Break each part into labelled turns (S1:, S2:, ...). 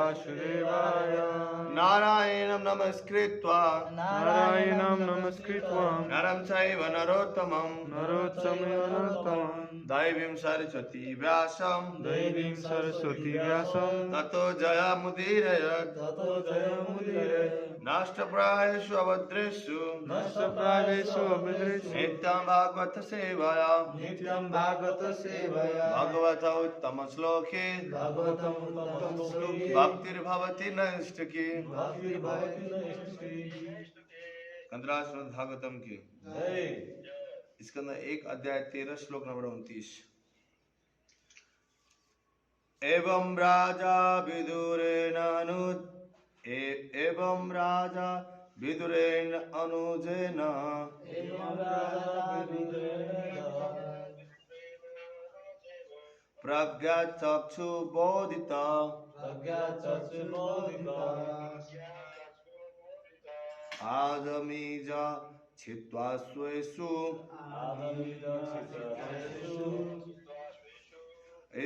S1: वासुदेवाय
S2: नारायणं नमस्कृत्वा नरं चैव
S1: नरोत्तमं
S2: दैवीं सरस्वती व्यासं ततो जयमुदीरयत् नष्टप्रायेषु अभद्रेषु नित्यं भागवत सेवया भगवत उत्तम श्लोके भक्तिर्भवति नैष्ठिकी कंदरा श्रीमद् भागवतम की इसके अंदर एक अध्याय 13 श्लोक नंबर 29। एवं राजा विदुरेण अनुजेन प्रज्ञाचक्षुबोधिता आगमीजा छित्त्वा स्वेषु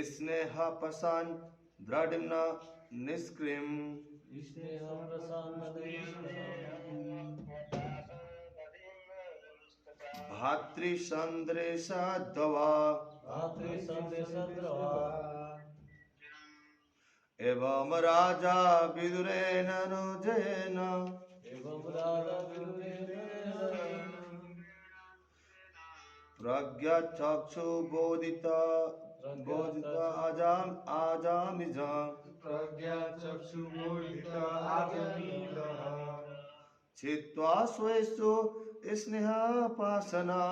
S2: स्नेहपशान् दृढं निष्क्रियम् भातृसंदेशद्वा एवं राजा विदुरेण अनुजेन प्रज्ञाचक्षुबोधिता आजामिजा छित्त्वा स्वेषु स्नेहपाशना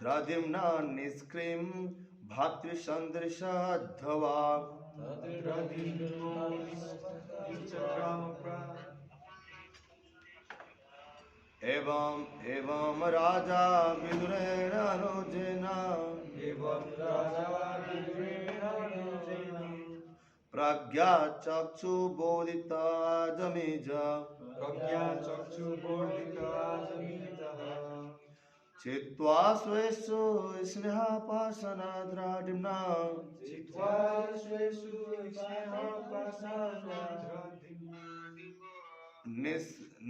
S2: द्रधिम्ना निष्क्रियं भातृसंदेशद्वा एवं राजा विदुरेण अनुजेन प्रज्ञाचक्षुबोधिता जमीजा छित्त्वा स्वेषु स्नेहपाशना द्रढिम्ना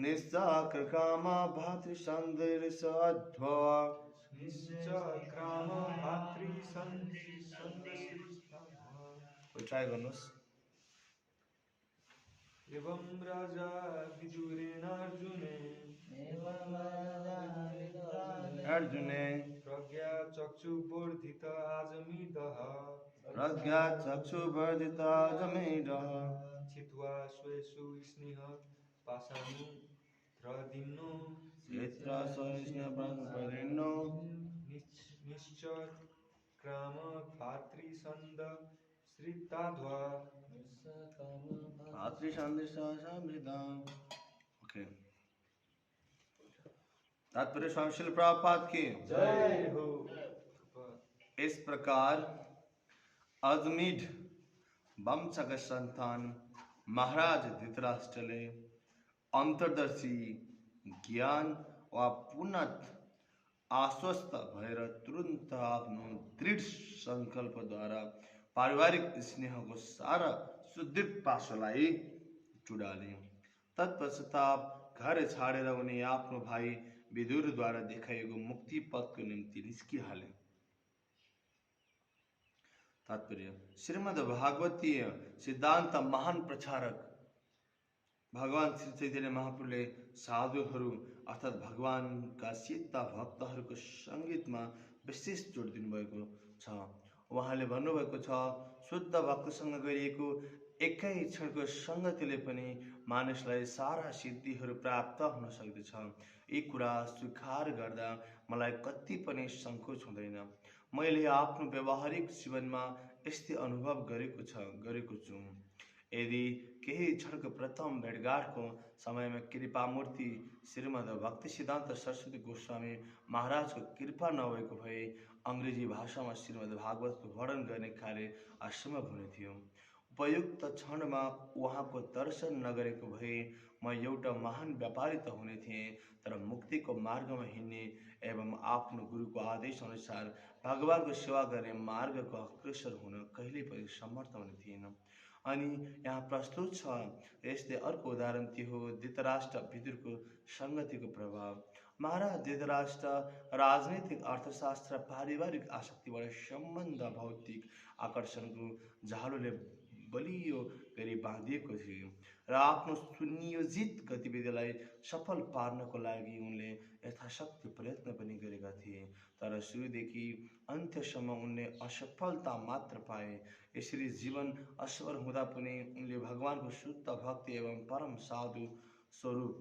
S2: निश्चक्रकाम भातृसंदेशद्वा ट्राई गर्नुहोस्।
S1: एवं राजा विदुरेण
S2: अर्जुने
S1: प्रज्ञाचक्षुबोधिता
S2: जमीडः
S1: छित्त्वा स्वेषु स्नेहपाशानि द्रधिम्नो निश्चक्राम भातृसंदेशद्वा
S2: ओके। तात्पर्य स्वामी श्रील प्रभुपाद की
S1: जय हो।
S2: इस प्रकार अजमीढ़ वंश का संतान महाराज धृतराष्ट्र ने अंतर्दर्शी ज्ञान व पुनः आश्वस्त भएर तुरंत आफ्नो दृढ़ संकल्प द्वारा पारिवारिक स्नेह को सारा सुदृढ़ पाशोलाई चुडाले। तत्पश्चात घर छाडेर उनी आफ्नो भाइ विदुर द्वारा देखाइएको मुक्ति पथको निम्ति निस्किहाले। तात्पर्य श्रीमद् भागवतीय सिद्धान्त महान प्रचारक भगवान श्री चैतन्य महाप्रभुले साधुहरू अर्थात् भगवानका सिद्ध भक्तहरूको सङ्गीतमा विशेष जोड दिनुभएको छ। उहाँले भन्नुभएको छ, शुद्ध भक्तसँग गरिएको एकै क्षणको सङ्गतिले पनि मानिसलाई सारा सिद्धिहरू प्राप्त हुन सक्दछ। यी कुरा स्वीकार गर्दा मलाई कति पनि सङ्कोच हुँदैन। मैले आफ्नो व्यावहारिक जीवनमा यस्तै अनुभव गरेको छु। यदि केही क्षणको प्रथम भेटघाटको समयमा कृपामूर्ति श्रीमद् भक्ति सिद्धान्त सरस्वती गोस्वामी महाराजको कृपा नभएको भए अङ्ग्रेजी भाषामा श्रीमद् भागवतको वर्णन गर्ने कार्य असम्भव हुने थियो। उपयुक्त क्षणमा उहाँको दर्शन नगरेको भए म एउटा महान व्यापारी त हुने थिएँ, तर मुक्तिको मार्गमा हिँड्ने एवं आफ्नो गुरुको आदेश अनुसार भगवानको सेवा गर्ने मार्गको अग्रसर हुन कहिल्यै पनि समर्थ हुने थिएन। अनि यहाँ प्रस्तुत छ यस्तै अर्को उदाहरण त्यो हो धृतराष्ट्र विदुरको सङ्गतिको प्रभाव। महाराज धृतराष्ट्र राजनीतिक अर्थशास्त्र पारिवारिक आसक्तिबाट सम्बन्ध भौतिक आकर्षणको जालोले बलियो गरी बाँधिएको थियो र आफ्नो सुनियोजित गतिविधिलाई सफल पार्नको लागि उनले यथाशक्ति प्रयत्न पनि गरेका थिए, तर सुरुदेखि अन्त्यसम्म उनले असफलता मात्र पाए। यसरी जीवन असफल हुँदा पनि उनले भगवानको शुद्ध भक्ति एवं परम साधु स्वरूप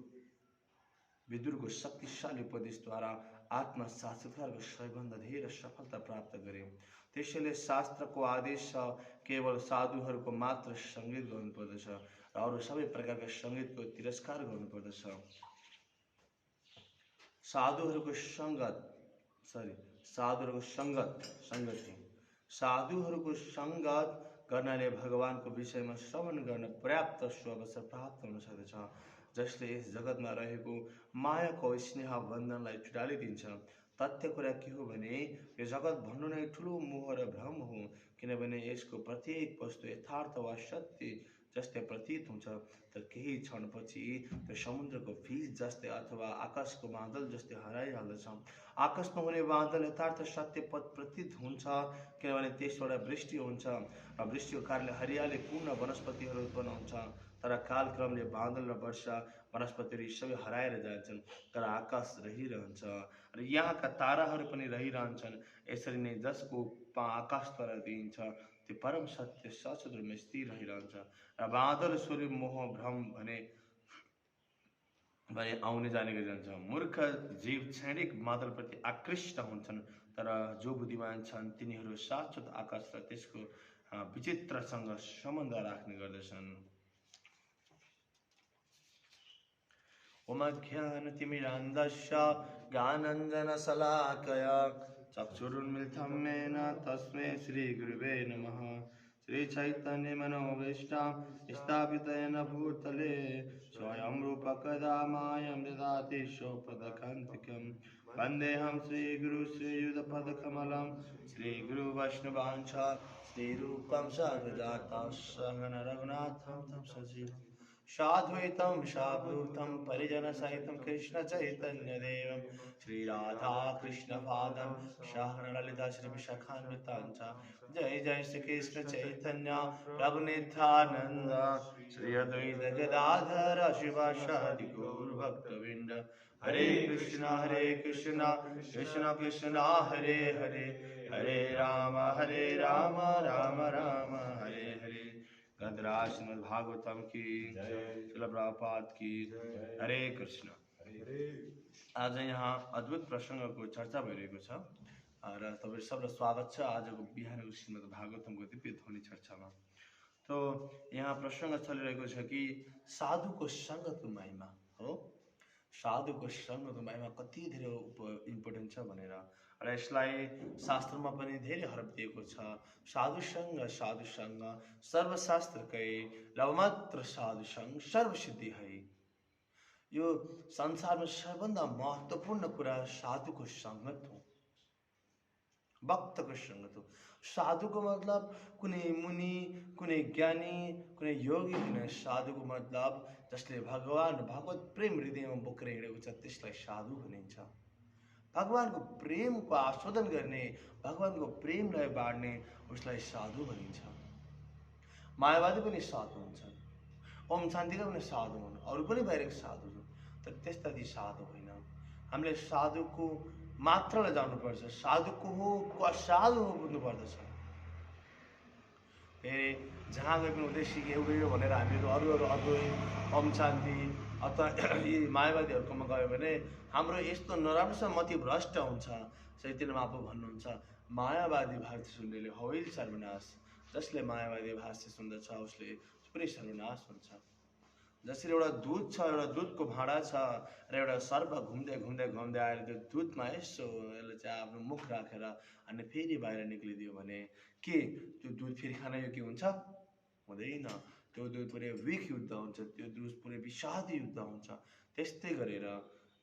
S2: विदुरको शक्तिशाली उपदेशद्वारा आत्मा साक्षात्कारको सबैभन्दा धेरै सफलता प्राप्त गरे। त्यसैले शास्त्रको आदेश छ केवल साधुहरूको मात्र सङ्गीत गर्नुपर्दछ र अरू सबै प्रकारका सङ्गीतको तिरस्कार गर्नुपर्दछ। साधुहरूको सङ्गत गर्नाले भगवानको विषयमा श्रवण गर्न पर्याप्त सुअवसर प्राप्त हुन सक्दछ, जसले यस जगतमा रहेको मायाको स्नेह बन्धनलाई छुटालिदिन्छ। तथ्य कुरा के हो भने यो जगत भन्नु नै ठुलो मोह र भ्रम हो, किनभने यसको प्रत्येक वस्तु यथार्थ वा सत्य जस्तै प्रतीत हुन्छ, तर केही क्षणपछि त्यो समुद्रको फिस जस्तै अथवा आकाशको बादल जस्तै हराइहाल्दछ। आकाशमा हुने बादल यथार्थ सत्य प्रतीत हुन्छ, किनभने त्यसबाट वृष्टि हुन्छ र वृष्टिको कारणले हरियाली पूर्ण वनस्पतिहरू उत्पन्न हुन्छ, तर कालक्रमले बादल र वर्षा वनस्पतिहरू सबै हराएर जान्छन्, तर आकाश रहिरहन्छ र यहाँका ताराहरू पनि रहिरहन्छन्। यसरी नै जसको आकाशद्वारा दिइन्छ त्यो परम सत्य सचोट रूपमा स्थिर रहिरहन्छ र बादल स्वरूप मोह भ्रम भने आउने जाने गरिरहन्छ। मूर्ख जीव क्षणिक बादलप्रति आकृष्ट हुन्छन्, तर जो बुद्धिमान छन् तिनीहरू शाश्वत आकाश र त्यसको विचित्रसँग सम्बन्ध राख्ने गर्दछन्। ओमज्ञानतिमिरान्धस्य ज्ञानाञ्जनशलाकया चक्षुरुन्मिलितं येन तस्मै श्रीगुरुवे नमः। श्रीचैतन्यमनोभीष्टं स्थापितं येन भूतले स्वयं रूपः कदा मायं ददाति स्वपदकान्तिकं। वन्देऽहं श्रीगुरु श्रीयुतपदकमलं श्रीगुरुवैष्णवांश्च श्रीरूपं साग्रजातं सहगण रघुनाथं तं सजीवम् साद्वैतं सावधूतं परिजनसहितं कृष्णचैतन्यदेवं श्रीराधाकृष्णपादं सहगण ललिता श्रीविशाखान्वितां च। जय जय श्रीकृष्ण चैतन्य प्रभु नित्यानंद श्री अद्वैत गदाधर शिवासादि गौरभक्तवृंद। हरे कृष्ण कृष्ण कृष्ण हरे हरे, हरे राम राम राम हरे हरे। गदराज श्रीमद् भागवतम की, श्रील प्रभुपाद की। हरे कृष्ण। आज यहाँ अद्भुत प्रसङ्गको चर्चा भइरहेको छ र तपाईहरु सबैलाई स्वागत छ आजको बिहानको श्रीमद् भागवतमको दिव्य ध्वनि चर्चामा। तो यहाँ प्रसङ्ग चलिरहेको छ कि साधुको सङ्गतको महिमा हो, साधुको सङ्गतको महिमा कति धेरै इम्पोर्टेन्ट छ भनेर, र यसलाई शास्त्रमा पनि धेरै हरफ दिएको छ। साधुसङ्ग सर्वशास्त्रकै लवमात्र साधुसङ्ग सर्वसिद्धि है। यो संसारमा सबभन्दा महत्त्वपूर्ण कुरा साधुको सङ्गत हो, भक्तको सङ्गत हो। साधुको मतलब कुनै मुनि, कुनै ज्ञानी, कुनै योगी होइन। साधुको मतलब जसले भगवत प्रेम हृदयमा बोकेर हिँडेको छ त्यसलाई साधु भनिन्छ। भगवानको प्रेमको आस्वादन गर्ने, भगवानको प्रेमलाई बाँड्ने उसलाई साधु भनिन्छ। मायावादी पनि साधु हुन्छन्, ओम शान्तिका पनि साधु हुन्, अरू पनि बाहिरको साधु हुन्, तर त्यस्ता ती साधु होइन। हामीले साधुको मात्रालाई जान्नुपर्छ, साधुको हो असाधु हो बुझ्नुपर्दछ। फेरि जहाँ गए पनि उद्देश्य एउटै हो भनेर हामीहरू अरू ओम शान्ति अथवा यी मायावादीहरूकोमा गयो भने हाम्रो यस्तो नराम्रोसँग मति भ्रष्ट हुन्छ। चैतन्य महाप्रभु भन्नुहुन्छ मायावादी भाष्य सुन्नेले हौइल सर्वनाश। जसले मायावादी भाष्य सुन्दछ उसले पुरै सर्वनाश हुन्छ। जसरी एउटा दुध छ, एउटा दुधको भाँडा छ र एउटा सर्प घुम्दै आएर त्यो दुधमा यसो यसले चाहिँ आफ्नो मुख राखेर अनि फेरि बाहिर निक्लिदियो भने के त्यो दुध फेरि खान योग्य हुन्छ? हुँदैन। त्यो पुरै विक युद्ध हुन्छ, त्यो पुरै विषाद युद्ध हुन्छ। त्यस्तै गरेर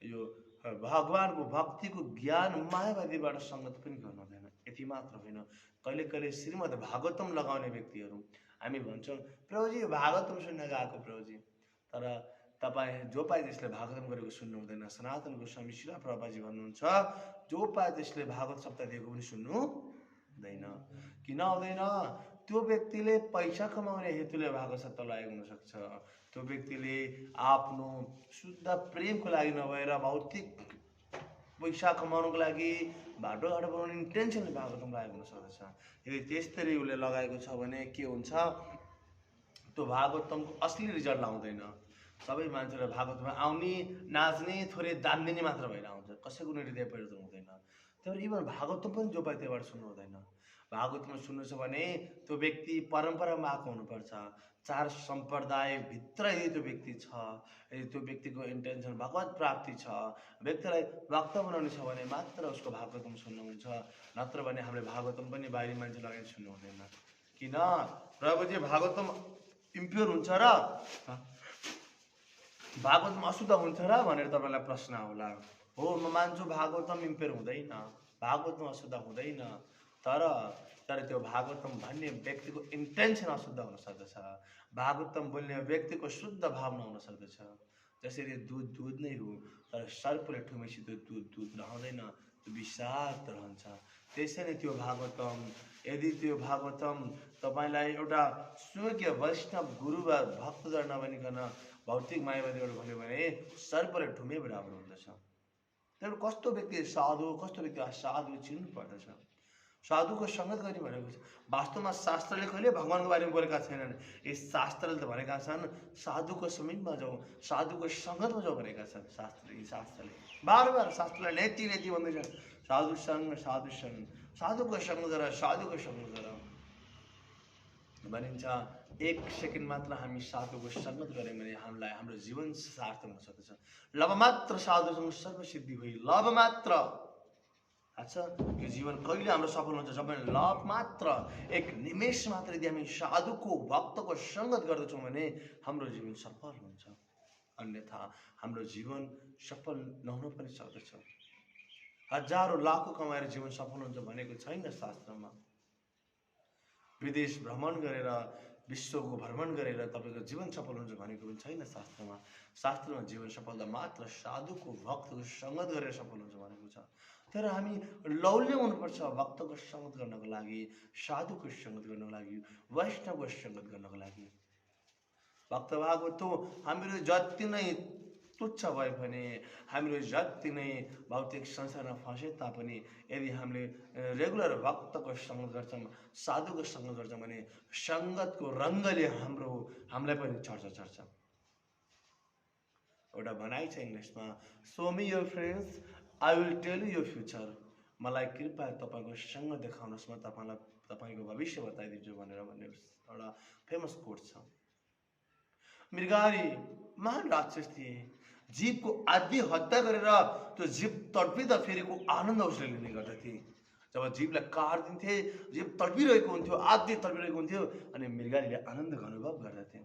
S2: यो भगवानको भक्तिको ज्ञान मायावादीबाट सङ्गत पनि गर्नु हुँदैन। यति मात्र होइन, कहिले कहिले श्रीमद् भागवतम लगाउने व्यक्तिहरू, हामी भन्छौँ प्रभुजी भागवतम सुन्न गएको प्रभुजी, तर तपाईँ जो पाए त्यसले भागवतम गरेको सुन्नु हुँदैन। सनातन गोस्वामी शिला प्रभुपाजी भन्नुहुन्छ जो पाए त्यसले भागवत सप्ताह दिएको पनि सुन्नु हुँदैन। किन हुँदैन? त्यो व्यक्तिले पैसा कमाउने हेतुले भागवत सप्ताह लागेको हुनसक्छ। त्यो व्यक्तिले आफ्नो शुद्ध प्रेमको लागि नभएर भौतिक पैसा कमाउनुको लागि बाटोघाटो बनाउने इन्टेन्सनले भागवतम लागेको हुनसक्दछ। यदि त्यस्तरी उसले लगाएको छ भने के हुन्छ, त्यो भागवतमको असली रिजल्ट आउँदैन। सबै मान्छेले भागवतमा आउने, नाच्ने, थोरै दान दिने मात्र भएर आउँछ, कसैको कुनै हृदय परिवर्तन हुँदैन। त्यही भएर इभन भागवतम पनि जो पाए त्यहीबाट सुन्नु हुँदैन। भागवतमा सुन्नु छ भने त्यो व्यक्ति परम्परामा आएको हुनुपर्छ। 4 सम्प्रदायभित्र यदि त्यो व्यक्ति छ, यदि त्यो व्यक्तिको इन्टेन्सन भगवत प्राप्ति छ, व्यक्तिलाई भक्त बनाउने छ भने मात्र उसको भागवतम सुन्नुहुन्छ। नत्र भने हामीले भागवतम पनि बाहिरी मान्छे लगाएर सुन्नु हुँदैन। किन? प्रभुजी भागवतम इम्प्योर हुन्छ र भागवतम अशुद्ध हुन्छ र भनेर तपाईँलाई प्रश्न होला। हो, म मान्छु भागवतम इम्प्योर हुँदैन, भागवतम अशुद्ध हुँदैन, तर त्यो भागवतम भन्ने व्यक्तिको इन्टेन्सन अशुद्ध हुन सक्दछ। भागवतम बोल्ने व्यक्तिको शुद्ध भावना हुन सक्दछ। जसरी दुध नै हो, तर सर्पले ठुमेपछि त्यो दुध रहँदैन, त्यो विषाक्त रहन्छ। त्यसैले त्यो भागवतम, यदि त्यो भागवतम तपाईँलाई एउटा स्वर्गीय वैष्णव गुरु वा भक्तद्वारा नभनिकन भौतिक मायावादीबाट भन्यो भने सर्पले ठुमे बराबर हुँदछ। त्यही कस्तो व्यक्ति साधु, कस्तो व्यक्ति असाधु चिन्नु पर्दछ। साधुको सङ्गत गर्ने भनेको छ, वास्तवमा शास्त्रले कहिले भगवान्को बारेमा बोलेका छैनन्। यस शास्त्रले त भनेका छन् साधुको समीपमा जाउँ, साधुको सङ्गतमा जाउँ भनेका छन्। शास्त्रले बार शास्त्रले नेति भन्दैछन् साधु सङ्ग, साधुको सङ्ग गर, साधुको सङ्ग गर भनिन्छ। 1 सेकेन्ड मात्र हामी साधुको सङ्गत गऱ्यौँ भने हामीलाई हाम्रो जीवन सार्थक हुन सक्दछ। लभ मात्र साधुसँग सर्वसिद्धि होइ, लभ मात्र। अच्छा, यो जीवन कहिले हाम्रो सफल हुन्छ जब लभ मात्र, 1 निमेष मात्र यदि हामी साधुको भक्तको सङ्गत गर्दछौँ भने हाम्रो जीवन सफल हुन्छ। अन्यथा हाम्रो जीवन सफल नहुन पनि सक्दछ। हजारौँ लाखौँ कमाएर जीवन सफल हुन्छ भनेको छैन शास्त्रमा। विदेश भ्रमण गरेर, विश्वको भ्रमण गरेर तपाईँको जीवन सफल हुन्छ भनेको पनि छैन शास्त्रमा। शास्त्रमा जीवन सफलता मात्र साधुको भक्तको सङ्गत गरेर सफल हुन्छ भनेको छ। तर हामी लौल्य हुनुपर्छ भक्तको सङ्गत गर्नको लागि, साधुको सङ्गत गर्नको लागि, वैष्णवको सङ्गत गर्नको लागि। भक्त भागवत हामीहरू जति नै तुच्छ भए पनि, हामीहरू जति नै भौतिक संसारमा फँसे तापनि यदि हामीले रेगुलर भक्तको सङ्गत गर्छौँ, साधुको सङ्गत गर्छौँ भने सङ्गतको रङ्गले हामीलाई पनि चढ्छ। एउटा भनाइ छ इङ्ग्लिसमा, so me your friends, I will tell you your future. मलाई कृपया तपाईँको सङ्ग देखाउनुहोस्, म तपाईँको भविष्य बताइदिन्छु भनेर भन्ने एउटा फेमस कोट छ। मृगारी महान राक्षस थिए। जीवको आदि हत्या गरेर त्यो जीव तडपिँदा फेरिको आनन्द उसले लिने गर्दथे। जब जीवलाई काट्दिन्थे, जीव तडपिरहेको हुन्थ्यो, आदि तडपिरहेको हुन्थ्यो, अनि मृगारीले आनन्द अनुभव गर्दथे।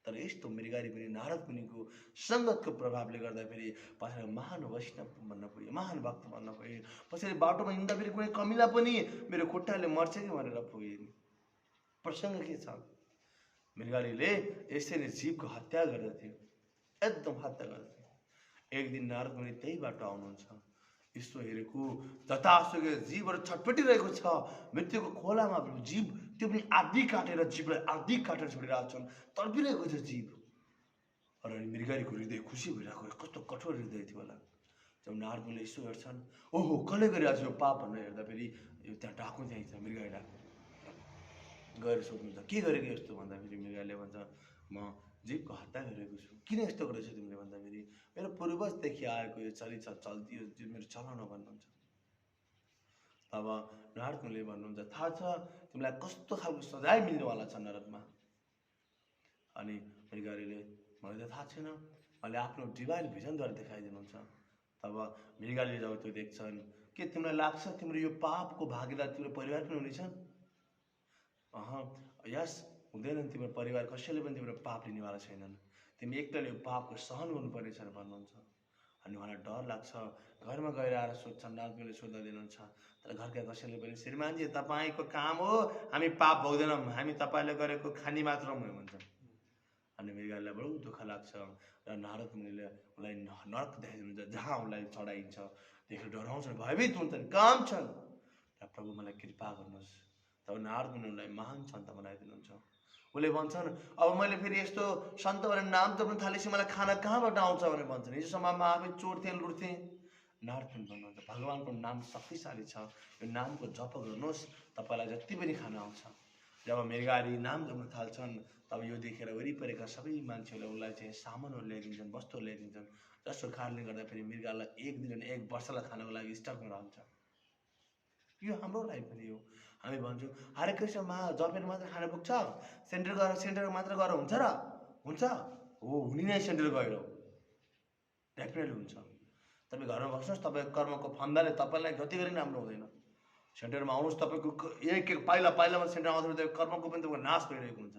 S2: तर यस्तो मृगारी पनि नारद मुनिको सङ्गतको प्रभावले गर्दाखेरि पछाडि महान वैष्णव बन्न पुग्यो, महान भक्त बन्न पुग्यो। पछाडि बाटोमा हिँड्दाखेरि कुनै कमिला पनि मेरो खुट्टाले मर्छ कि भनेर पुगे। प्रसङ्ग के छ? मृगारीले यसरी जीवको हत्या गर्दथे, एकदम हत्या गर्दथे। एक दिन नारद मुनि त्यही बाटो आउनुहुन्छ, यस्तो हेरेको जतासुकै जीवहरू छटपटिरहेको छ मृत्युको खोलामा। जीव त्यो पनि आदि काटेर, जीवलाई आदि काटेर छोडिरहेको छन्, तडपिरहेको छ जीव। र मृगारीको हृदय खुसी भइरहेको, कस्तो कठोर हृदय थियो होला। जब नारद मुनिले यसो हेर्छन्, ओहो कसले गरिरहेको छ यो पाप भनेर हेर्दाखेरि त्यहाँ डाकु त्यहीँ छ, मृगारी डाकु गएर सोध्नुहुन्छ के गरेको यस्तो भन्दाखेरि मृगारीले भन्छ म जीवको हत्या गरेको छु। किन यस्तो गरेको तिमीले भन्दाखेरि मेरो पूर्वजदेखि आएको यो चल्ती यो मेरो चलन हो भन्नुहुन्छ। तब नारद मुनिले भन्नुहुन्छ थाहा छ तिमीलाई कस्तो खालको सजाय मिल्नेवाला छ नरकमा? अनि मृगारीले मलाई त थाहा छैन, अहिले आफ्नो डिभाइन भिजनद्वारा देखाइदिनुहुन्छ। तब मृगारीले जब त्यो देख्छन्, के तिमीलाई लाग्छ तिम्रो यो पापको भागीदार तिम्रो परिवार पनि हुनेछन्? यस हुँदैन, तिम्रो परिवार कसैले पनि तिम्रो पाप लिनेवाला छैनन्, तिमी एक्लैले पापको सहन गर्नुपर्नेछ भन्नुहुन्छ। अनि उहाँलाई डर लाग्छ, घरमा गएर आएर सोध्छन्, नारदमुनिले सोध्दा दिनुहुन्छ। तर घरका कसैले पनि श्रीमानजी तपाईँको काम हो, हामी पाप भोग्दैनौँ, हामी तपाईँले गरेको खानी मात्र हौँ भन्छन्। अनि मृगलाई बडो दुःख लाग्छ र नारद मुनिले उसलाई नरक देखाइदिनुहुन्छ, जहाँ उसलाई चढाइन्छ। देखेर डराउँछन्, भयभीत हुन्छन्, काम छन्। र प्रभु मलाई कृपा गर्नुहोस्। तब नारद मुनि उसलाई महान सन्त बनाइदिनुहुन्छ। उसले भन्छन्, अब मैले फेरि यस्तो सन्त भनेर नाम जप्न थालेपछि मलाई खाना कहाँबाट आउँछ भनेर भन्छन्। हिजोसम्म आफै चोर्थेँ लुट्थेँ। नारद मुनि भन्नुहुन्छ, भगवानको नाम शक्तिशाली छ, यो नामको जप गर्नुहोस्, तपाईँलाई जति पनि खाना आउँछ। जब मृगारी नाम जप्न थाल्छन्, तब यो देखेर वरिपरिका सबै मान्छेहरूले उसलाई चाहिँ सामानहरू ल्याइदिन्छन्, वस्तुहरू ल्याइदिन्छन्, जसको कारणले गर्दा फेरि मृगलाई एक दिन 1 वर्षलाई खानको लागि स्टकमा रहन्छ। यो हाम्रो लागि पनि हो। हामी भन्छौँ हरे कृष्ण जपेर मात्र खाना पुग्छ, सेन्टर मात्र गएर हुन्छ र हुन्छ हो, हुने नै सेन्टर गएर डेफिनेटली हुन्छ। तपाईँ घरमा बस्नुहोस्, तपाईँको कर्मको फन्दाले तपाईँलाई गति गरी राम्रो हुँदैन। सेन्टरमा आउनुहोस्, तपाईँको एक पाइलामा सेन्टर आउँदाखेरि कर्मको पनि तपाईँको नाश भइरहेको हुन्छ।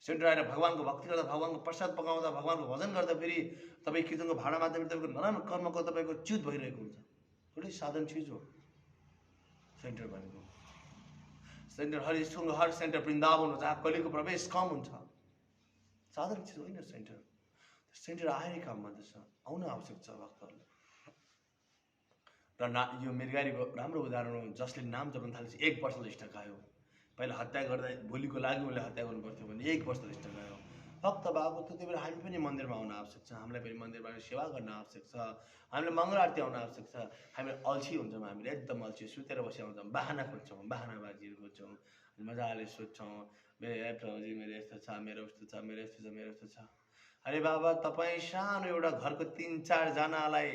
S2: सेन्टर आएर भगवानको भक्ति गर्दा, भगवानको प्रसाद पकाउँदा, भगवानको भजन गर्दा फेरि तपाईँ किचनको भाडा माध्यमले तपाईँको नराम्रो कर्मको तपाईँको च्युत भइरहेको हुन्छ। थोरै साधन चिज हो सेन्टर भनेको। सेन्टर हर सेन्टर वृन्दावन हो, जहाँ कलिको प्रवेश कम हुन्छ। साधारण चिज होइन सेन्टर। सेन्टर आएर काम गर्दछ, आउन आवश्यक छ भक्तहरूले। र यो मृगारीको राम्रो उदाहरण हो, जसले नाम जप्न थालेपछि 1 वर्षले स्टकायो। पहिला हत्या गर्दा भोलिको लागि उसले हत्या गर्नु पर्थ्यो भने 1 वर्षले स्टकायो। भक्त बाबु त्यति बेला हामी पनि मन्दिरमा आउन आवश्यक छ, हामीलाई पनि मन्दिरमा सेवा गर्न आवश्यक छ, हामीले मङ्गल आरती आउन आवश्यक छ। हामी अल्छी हुन्छौँ, हामीले एकदम अल्छी, सुतेर बसी आउँछौँ, बाहना खोज्छौँ, बाहनाबाजीहरू खोज्छौँ, मजाले सोध्छौँ, मेरो प्रभुजी मेरो यस्तो छ, मेरो उस्तो छ, मेरो यस्तो छ, मेरो यस्तो छ। अरे बाबा, तपाईँ सानो एउटा घरको 3-4 जनालाई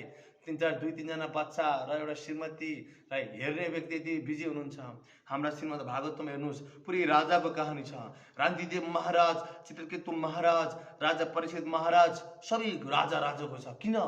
S2: 2-3 जना बच्चा र एउटा श्रीमतीलाई हेर्ने व्यक्ति यति बिजी हुनुहुन्छ। हाम्रा श्रीमद् भागवतमा हेर्नुहोस्, पुरै राजाको कहानी छ। रान्तिदेव महाराज, चित्रकेतु महाराज, राजा परीक्षित महाराज, सबै राजाको छ। किन हो?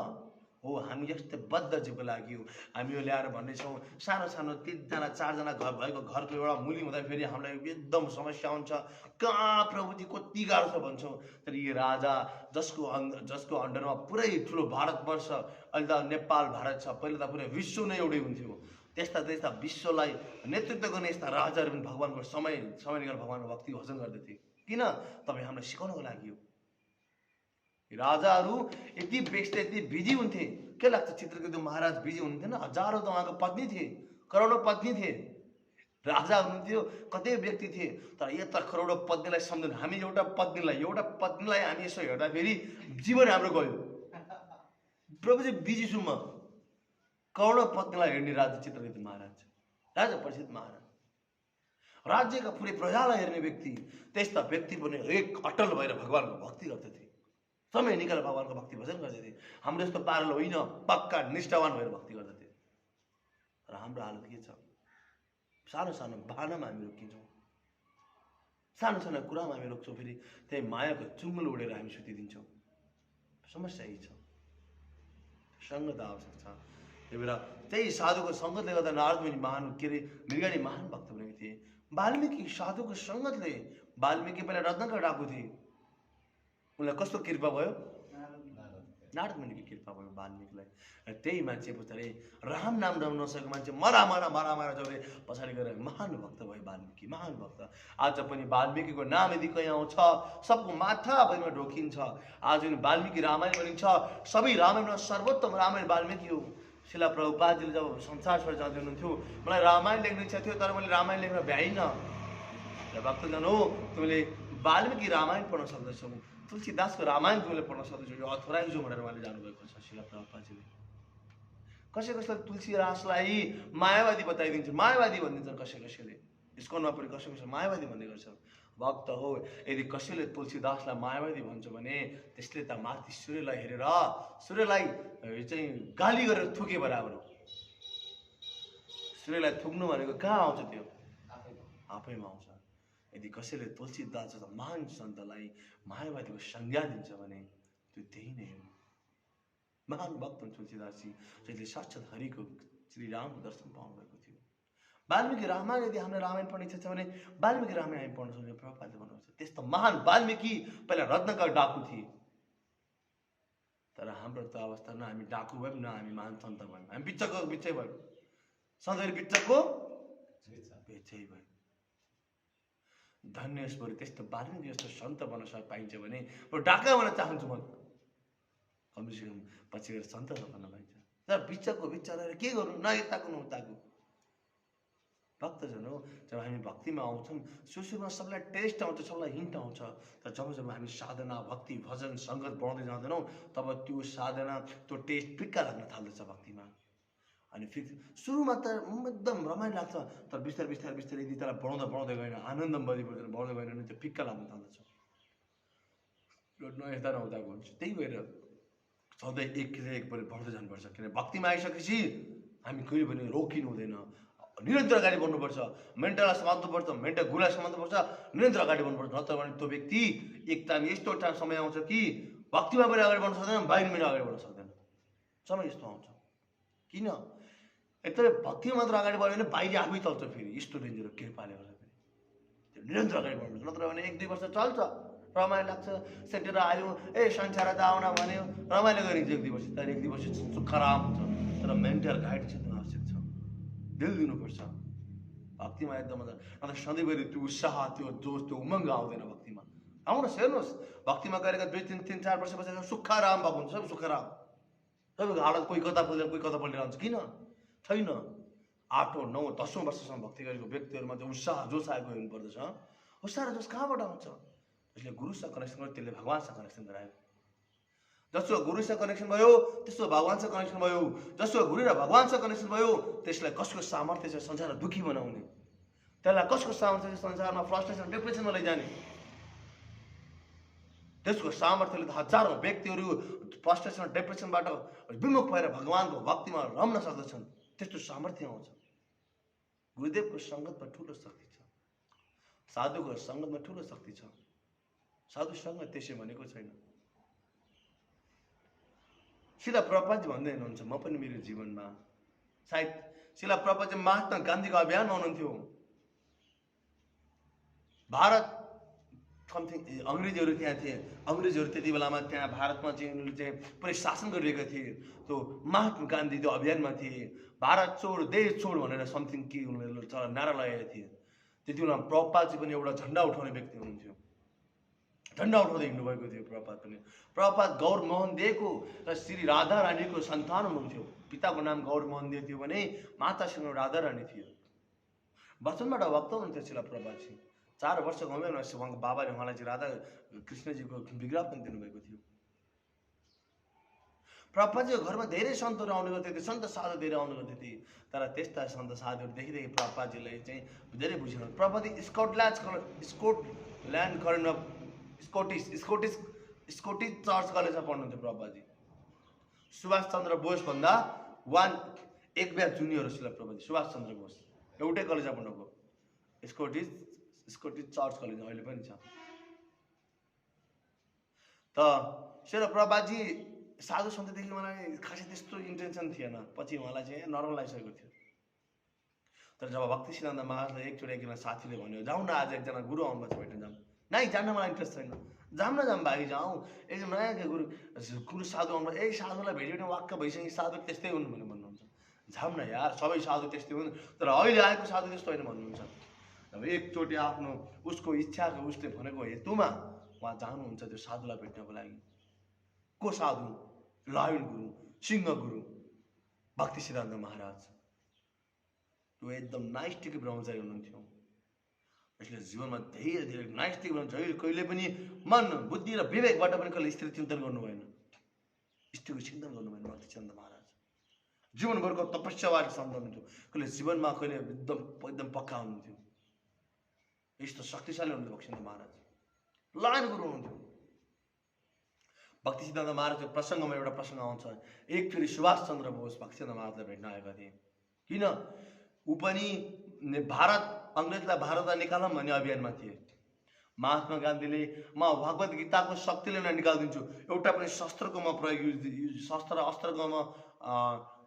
S2: हामी यस्तो बद्धजीवको लागि हो। हामी यो ल्याएर भन्नेछौँ, सानो 3 जना 4 जना घर भएको घरको एउटा मुली हुँदा फेरि हामीलाई एकदम समस्या हुन्छ, कहाँ प्रभुजी कति गाह्रो छ भन्छौँ। तर यी राजा जसको अन्डरमा पुरै ठुलो भारतवर्ष, अहिले त नेपाल भारत छ, पहिला त पुरै विश्व नै एउटै हुन्थ्यो। त्यस्ता विश्वलाई नेतृत्व गर्ने यस्ता राजाहरू पनि भगवानको समय निकालेर भगवानको भक्ति भजन गर्दथे। किन? तपाईँ हामीलाई सिकाउनको लागि हो। राजाहरू यति व्यस्त, यति बिजी हुन्थे। के लाग्छ चित्रकेतु महाराज बिजी हुनुहुन्थेन? हजारौँ त उहाँको पत्नी थिए, करोडौँ पत्नी थिए, राजा हुनुहुन्थ्यो, कतै व्यक्ति थिए। तर यत्र करोडौँ पत्नीलाई सम्झनु, हामी एउटा पत्नीलाई हामी यसो हेर्दाखेरि जीवन हाम्रो गयो। प्रभुजी बिजी छु म। करोडौँ पत्नीलाई हेर्ने राजा चित्रकेतु महाराज, राजा परीक्षित महाराज, राज्यका पुरै प्रजालाई हेर्ने व्यक्ति। त्यस्ता व्यक्ति पनि एक अटल भएर भगवानको भक्ति गर्दथे, समय निकालेर भगवानको भक्ति भजन गर्दथे। हाम्रो यस्तो पाराले होइन, पक्का निष्ठावान भएर भक्ति गर्दथे। र हाम्रो हालत के छ? सानो बहानामा हामी रोकिन्छौँ, सानो कुरामा हामी रोक्छौँ, फेरि त्यही मायाको चुङ्गल उडेर हामी सुतिदिन्छौँ। समस्या यही छ, सङ्गत आवश्यक छ। त्यही भएर त्यही साधुको सङ्गतले गर्दा नारद मुनि महान मृगारी महान भक्त बनेको थिए। वाल्मीकि साधुको सङ्गतले, वाल्मीकि पहिला रत्नगर डाकु थिए, उनलाई कस्तो कृपा भयो? नारद मुनिको कृपा भयो वाल्मीकिलाई। र त्यही मान्छे पछाडि राम नाम जप्न नसकेको मान्छे मरा जबले पछाडि गएर महान भक्त भयो वाल्मीकि, महान भक्त। आज पनि वाल्मीकिको नाम यदि कहीँ आउँछ, सबको माथा भरिमा ढोकिन्छ। आज पनि वाल्मीकि रामायण भनिन्छ, सबै रामायणमा सर्वोत्तम रामायण वाल्मीकि हो। शिला प्रभुपादजीले जब संसार छोडेर जाँदै हुनुहुन्थ्यो, मलाई रामायण लेख्ने इच्छा थियो, तर मैले रामायण लेख्न भ्याइनँ। र भक्तजन हो, तिमीले वाल्मीकि रामायण पढ्न सक्दछौ, तुलसीदासको रामायण तिमीले पढ्न सक्दछौ, यो अथोराइज हो भनेर उहाँले जानुभएको छ शिला प्रभुपादजीले। कसैले तुलसीदासलाई मायावादी बताइदिन्छन्, मायावादी भनिदिन्छन् कसैले, इस्कनमा पनि कसैले मायावादी भन्ने गर्छन्। भक्त हो, यदि कसैले तुलसीदासलाई मायावादी भन्छ भने त्यसले त माथि सूर्यलाई हेरेर सूर्यलाई चाहिँ गाली गरेर थुके बराबर हो। सूर्यलाई थुक्नु भनेको कहाँ आउँछ? त्यो आफैमा आउँछ। यदि कसैले तुलसीदास जस्ता महान सन्तलाई मायावादीको संज्ञा दिन्छ भने त्यो त्यही नै हो। महान भक्त तुलसीदासजी, जसले साक्षात् हरिको श्रीरामको दर्शन पाउनुभएको थियो। वाल्मीकि रामायण यदि हामीले रामायण पढ्ने इच्छा छ भने वाल्मीकि रामायण हामी पढ्न सक्छौँ। प्रभुपादले भन्नुहुन्छ त्यस्तो महान वाल्मीकि पहिला रत्नका डाकु थिए, तर हाम्रो त अवस्था न हामी डाकु भयौँ न हामी महान सन्त भयौँ। हामी बिचको बिचै भयौँ, सधैँ बिचको बिचै भयौँ। धन्य यस बरु त्यस्तो वाल्मीकि जस्तो सन्त बन्न पाइन्छ भने म डाका बन्न चाहन्छु। म कमसेकम पछि गएर सन्त बन्न पाइन्छ। तर बिचको बिच रहेर के गर्नु, न यताको न उताको। भक्तजन हो, जब हामी भक्तिमा आउँछौँ सुरुमा सबलाई टेस्ट आउँछ, सबलाई हिन्ट आउँछ, तर जब जब हामी साधना भक्ति भजन सङ्गत बढाउँदै जाँदैनौँ तब त्यो साधना त्यो टेस्ट फिक्का लाग्न थाल्दछ भक्तिमा। अनि फेरि सुरुमा त एकदम रमाइलो लाग्छ, तर बिस्तारै बिस्तारै बिस्तारै यदि त्यसलाई बढाउँदै गएन, आनन्द बढ्दै गएन भने त्यो फिक्का लाग्न थाल्दछ, न यता नहुँदाको हुन्छ। त्यही भएर सधैँ एक बढ्दै जानुपर्छ। किन भक्तिमा आइसकेपछि हामी कहिले पनि रोकिनु हुँदैन, निरन्तर अगाडि बढ्नुपर्छ। मेन्टललाई समात्नुपर्छ, मेन्टल गुलाई समात्नुपर्छ, निरन्तर अगाडि बढ्नुपर्छ। नत्र भने त्यो व्यक्ति एक टाइम यस्तो समय आउँछ कि भक्तिमा पनि अगाडि बढ्न सक्दैन, बाहिर पनि अगाडि बढ्न सक्दैन। समय यस्तो आउँछ। किन एकदमै भक्तिमा मात्र अगाडि बढ्यो भने बाहिर आफै चल्छ। फेरि यस्तो डेन्जर कृपाले गर्दा फेरि त्यो निरन्तर अगाडि बढ्नुपर्छ। नत्र भने 1-2 वर्ष चल्छ, रमाइलो लाग्छ, सेटेर आयो, संसार त आउन भन्यो, रमाइलो गरिन्छ 1-2 वर्ष। तर 1-2 वर्ष खराब हुन्छ। तर मेन्टल गाइड चाहिँ आवश्यक छ, दिल दिनुपर्छ भक्तिमा एकदम। अन्त सधैँभरि त्यो उत्साह, त्यो जोस, त्यो उमङ्ग आउँदैन भक्तिमा। आउनुहोस्, हेर्नुहोस्, भक्तिमा गरेका 2-3-4 वर्षपछि सुखाराम भएको हुन्छ। सब सुखाराम, सबैको हालत कोही कता पल्टिएर आउँछ। किन छैन? 8औँ 9औँ 10औँ वर्षसम्म भक्ति गरेको व्यक्तिहरूमा चाहिँ उत्साह जोस आएको हुनुपर्दछ। उत्साह र जोस कहाँबाट आउँछ? जसले गुरुसँग कनेक्सन गर्यो त्यसले भगवान्सँग कनेक्सन गरायो। जसको गुरुसँग कनेक्सन भयो त्यसको भगवान्सँग कनेक्सन भयो। जसको गुरु र भगवान्सँग कनेक्सन भयो त्यसलाई कसको सामर्थ्य छ संसारमा दुःखी बनाउने, त्यसलाई कसको सामर्थ्य छ संसारमा फ्रस्ट्रेसन डिप्रेसनमा लैजाने। त्यसको सामर्थ्यले त हजारौँ व्यक्तिहरू फ्रस्ट्रेसन डिप्रेसनबाट विमुख भएर भगवान्को भक्तिमा रम्न सक्दछन्। त्यस्तो सामर्थ्य आउँछ। गुरुदेवको सङ्गतमा ठुलो शक्ति छ, साधुको सङ्गतमा ठुलो शक्ति छ। साधुसँग त्यसै भनेको छैन। शिला प्रभुपादजी भन्दै हुनुहुन्छ, म पनि मेरो जीवनमा सायद शिला प्रभुपादजी महात्मा गान्धीको अभियानमा हुनुहुन्थ्यो। भारत समथिङ अङ्ग्रेजहरू त्यहाँ थिए। अङ्ग्रेजहरू त्यति बेलामा त्यहाँ भारतमा चाहिँ उनीहरूले चाहिँ पुरै शासन गरिरहेका थिए। त्यो महात्मा गान्धी त्यो अभियानमा थिए। भारत छोड देश छोड भनेर समथिङ के उनीहरूले नारा लगाएका थिए। त्यति बेला प्रभुपादजी पनि एउटा झन्डा उठाउने व्यक्ति हुनुहुन्थ्यो। झन्डा उठाउँदै हिँड्नुभएको थियो प्रभुपाद पनि। प्रभुपाद गौर मोहन देको र श्री राधा रानीको सन्तान हुनुहुन्थ्यो। पिताको नाम गौर मोहन दे थियो भने मातासँग राधा रानी थियो। बचपनबाट भक्त हुनुहुन्थ्यो शिला प्रभुपादजी। 4 वर्षको उमेरमा उहाँको बाबाले उहाँलाई चाहिँ राधा कृष्णजीको विग्रह पनि दिनुभएको थियो। प्रभुपादजीको घरमा धेरै सन्तहरू आउने गर्थे थिए, सन्त साधु धेरै आउने गर्थे थिए। तर त्यस्ता सन्त साधुहरू देखिदेखि प्रभुपादजीलाई चाहिँ धेरै बुझ्नु। प्रभुपादजी स्कटल्यान्ड कलेजमा स्कटिस चर्च कलेजमा पढ्नुहुन्थ्यो प्रभुपादजी। सुभाष चन्द्र बोस भन्दा 1 ब्याच जुनियर हो शिला प्रभुपादजी। सुभाष चन्द्र बोस एउटै कलेजमा पढ्नुभयो, स्कटिस चर्च कलेज अहिले पनि छ। त शिला प्रभुपादजी साधु सन्तदेखि मलाई खासै त्यस्तो इन्टेन्सन थिएन। पछि उहाँलाई चाहिँ नर्मल आइसकेको थियो। तर जब भक्ति सिद्धान्त महाराजलाई एकजना साथीले भन्यो, जाउँ न आज एकजना गुरु आउनुभएको छ भेट्न जाउँ। नै जान्न मलाई इन्ट्रेस्ट छैन, जाऊँ न जाऊँ भाइ जाउँ। एकदम नयाँ गुरु साधु आउनु, साधुलाई भेट्यो भने वाक्क भइसक्यो, साधु त्यस्तै हुन् भनेर भन्नुहुन्छ। जाऊँ न यार, सबै साधु त्यस्तै हुन्, तर अहिले आएको साधु त्यस्तो होइन भन्नुहुन्छ। अब एकचोटि आफ्नो उसको इच्छाको उसले भनेको हेतुमा उहाँ जानुहुन्छ त्यो साधुलाई भेट्नको लागि। को साधु? लायन गुरु, सिंह गुरु भक्ति सिद्धान्त महाराज। त्यो एकदम नाइष्टिक ब्रह्मचारी हुनुहुन्थ्यो। यसले जीवनमा धेरै धेरै नाइष्टिक ब्रह्मचारी कहिले पनि मन बुद्धि र विवेकबाट पनि कहिले स्थिर चिन्तन गर्नु भएन, स्थिरको चिन्तन गर्नु भएन। भक्ति सिद्धान्त महाराज जीवनभरको तपस्यावादी सन्त हुनुहुन्थ्यो। कहिले जीवनमा कहिले एकदम पक्का हुनुहुन्थ्यो। यस्तो शक्तिशाली हुनुहुन्थ्यो भक्ति सिद्धान्त महाराज। लायन गुरु हुनुहुन्थ्यो। भक्ति सिद्धान्त महाराजको प्रसङ्गमा एउटा प्रसङ्ग आउँछ। एकचोटि सुभाष चन्द्र बोस भक्ति सिद्धान्त महाराजलाई भेट्न आएका थिए। किन? ऊ पनि अङ्ग्रेजलाई भारतलाई निकालौँ भन्ने अभियानमा थिए। महात्मा गान्धीले म भगवत गीताको शक्तिले नै निकालिदिन्छु, एउटा पनि शस्त्रको म शस्त्र अस्त्रको म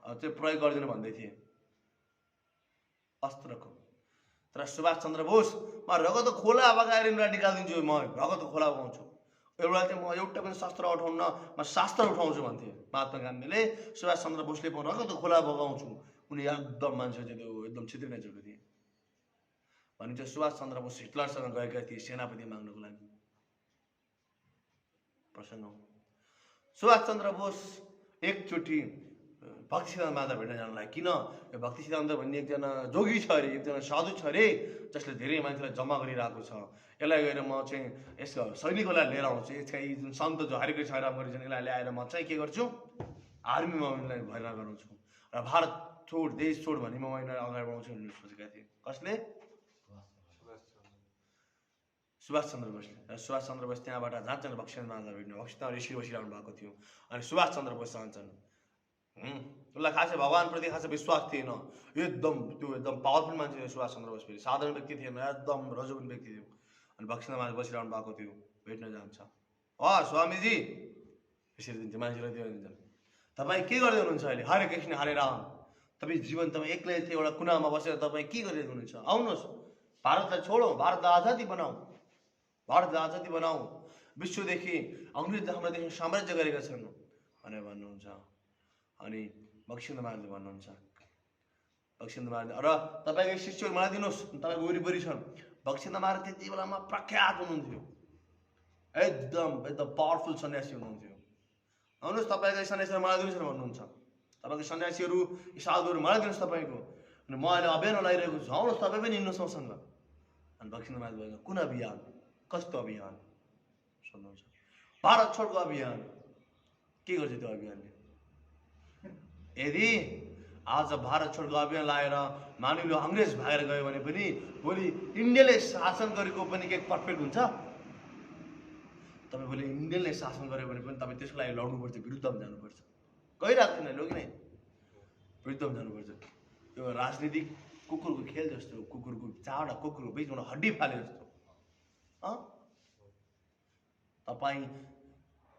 S2: चाहिँ प्रयोग गर्दिनँ भन्दै थिए। अस्त्रको। तर सुभाष चन्द्र बोस म रगत खोला बगाएर यिनीलाई निकालिदिन्छु, म रगत खोला बगाउँछु, एउटा चाहिँ म एउटा पनि शस्त्र उठाउन म शास्त्र उठाउँछु भन्थे महात्मा गान्धीले। सुभाष चन्द्र बोसले म रगत खोला बगाउँछु। उनी एकदम मान्छे चाहिँ त्यो एकदम छित्रिने जग्गा थिए। भनिन्छ सुभाष चन्द्र बोस हिटलरसँग गएका थिए सेनापति माग्नको लागि। प्रसङ्ग हो। सुभाष चन्द्र बोस एकचोटि भक्ति सिद्धान्त महाराज भेट्न जानलाई। किन? भक्ति सिद्धान्त भन्ने एकजना जोगी छ अरे, एकजना साधु छ अरे, जसले धेरै मान्छेलाई जम्मा गरिरहेको छ। यसलाई गएर म चाहिँ यसको सैनिकहरूलाई लिएर आउँछु, यसका यी जुन सन्त जो हरिकृष्ण हरिराम गरिन्छन् यसलाई ल्याएर म चाहिँ के गर्छु, आर्मीमा उनीलाई भर्ना गराउँछु र भारत छोड देश छोड भन्ने म उनीहरूलाई अगाडि बढाउँछु भनेर सोचेका थिए। कसले? सुभाष चन्द्र बोसले। र सुभाष चन्द्र बोस त्यहाँबाट जान्छन् भक्तिसिद्धान्त महाराजलाई भेट्न। भक्तिसिद्धान्त ऋषि बसिरहनु भएको थियो अनि सुभाष चन्द्र बोस जान्छन्। उसलाई खासै भगवान्प्रति खासै विश्वास थिएन। एकदम त्यो एकदम पावरफुल मान्छे थियो सुभाष चन्द्र बोस। फेरि साधारण व्यक्ति थिएन, एकदम रजोगुण व्यक्ति थियो। अनि भक्तिसिद्धान्त महाराज बसिरहनु भएको थियो, भेट्न जान्छ। स्वामीजी यसरी दिन्छ मान्छेलाई, त्यो दिन्छन्। तपाईँ के गर्दै हुनुहुन्छ अहिले? हरे कृष्ण हरे राम। तपाईँ जीवन तपाईँ एक्लै थियो एउटा कुनामा बसेर तपाईँ के गरिरहेको हुनुहुन्छ? आउनुहोस्, भारतलाई छोडौँ, भारतलाई आजादी बनाऊ, भारतलाई आजादी बनाऊ, विश्वदेखि अङ्ग्रेजले हाम्रो देशमा साम्राज्य गरेका छन् भनेर भन्नुहुन्छ। अनि भक्तिसिद्धान्त महाराजले भन्नुहुन्छ, भक्तिसिद्धान्त महाराज र तपाईँको शिष्यहरू मलाई दिनुहोस्, तपाईँको वरिपरि छन्। भक्तिसिद्धान्त महाराज त्यति बेलामा प्रख्यात हुनुहुन्थ्यो, एकदम एकदम पावरफुल सन्यासी हुनुहुन्थ्यो। आउनुहोस् तपाईँको सन्यासीहरू मलाई दिनुहोस् भन्नुहुन्छ। तपाईँको सन्यासीहरू साधुहरू मलाई दिनुहोस् तपाईँको, अनि म अहिले अभियान लगाइरहेको छु, आउनुहोस् तपाईँ पनि हिँड्नुहोस् मसँग। अनि भक्तिसिद्धान्त महाराज भन्नु, कुन अभियान? कस्तो अभियान सोध्नुहुन्छ? भारत छोडको अभियान। के गर्छ त्यो अभियानले? यदि आज भारत छोडको अभियान लाएर मानिलो अङ्ग्रेज भागेर गयो भने पनि भोलि इन्डियाले शासन गरेको पनि के पर्फेक्ट हुन्छ? तपाईँ भोलि इन्डियाले शासन गर्यो भने पनि तपाईँ त्यसको लागि लड्नुपर्छ, विरुद्धमा जानुपर्छ। गइरहेको छैन लोग नै, विरुद्धमा जानुपर्छ। त्यो राजनीतिक कुकुरको खेल जस्तो, कुकुरको चारवटा कुकुरको बिचबाट हड्डी फाले जस्तो। तपाईँ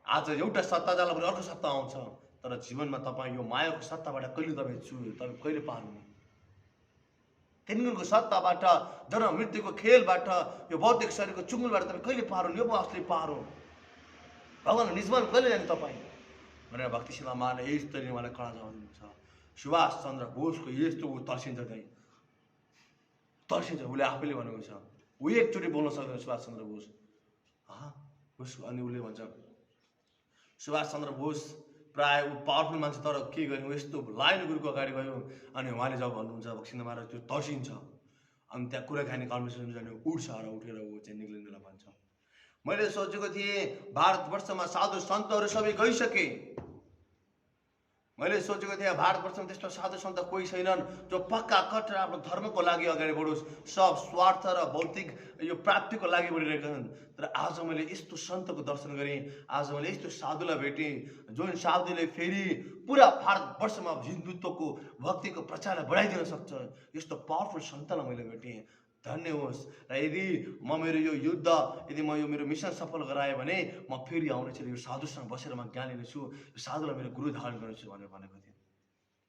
S2: आज एउटा सत्ता जाला भने अर्को सत्ता आउँछ, तर जीवनमा तपाईँ यो मायाको सत्ताबाट कहिले तपाईँ कहिले पार्नु? तिनको सत्ताबाट, जन्म मृत्युको खेलबाट, यो भौतिक शरीरको चुङ्गलबाट तपाईँ कहिले पार्नु? यो असली पारो भगवान् निजमान कहिले जाने तपाईँ भनेर भक्तिसिद्धान्त महाराजले यही तरिकाले मलाई कडा जवाब दिनुहुन्छ। सुभाष चन्द्र बोसको यस्तो ऊ तर्सिन्छ, चाहिँ तर्सिन्छ। उसले आफैले भनेको छ, ऊ एकचोटि बोल्न सक्दैन सुभाष चन्द्र बोस। अनि उसले भन्छ सुभाष चन्द्र बोस प्राय ऊ पावरफुल मान्छे, तर के गर्ने, यस्तो लाइन गुरुको अगाडि गयो अनि उहाँले जब भन्नुहुन्छ भक्तिसिद्धान्त महाराज त्यो तर्सिन्छ। अनि त्यहाँ कुराकानी कन्भर्सेसन जाने उठ्छ र उठेर ऊ चाहिँ निक्लिँदैलाई भन्छ, मैले सोचेको थिएँ भारतवर्षमा साधु सन्तहरू सबै गइसके, मैले सोचेको थिएँ भारतवर्षमा त्यस्तो साधु सन्त कोही छैनन् जो पक्का कट्टर आफ्नो धर्मको लागि अगाडि बढोस्, सब स्वार्थ र भौतिक यो प्राप्तिको लागि बढिरहेका छन्। तर आज मैले यस्तो सन्तको दर्शन गरेँ, आज मैले यस्तो साधुलाई भेटेँ जुन साधुले फेरि पुरा भारतवर्षमा हिन्दुत्वको भक्तिको प्रचारलाई बढाइदिन सक्छ। यस्तो पावरफुल सन्तलाई मैले भेटेँ, धन्य होस्। र यदि म मेरो यो युद्ध, यदि म यो मेरो मिसन सफल गराएँ भने म फेरि आउनेछु, यो साधुसँग बसेर म ज्ञान लिनेछु, यो साधुलाई मेरो गुरु धारण गर्नेछु भनेर भनेको थिएँ।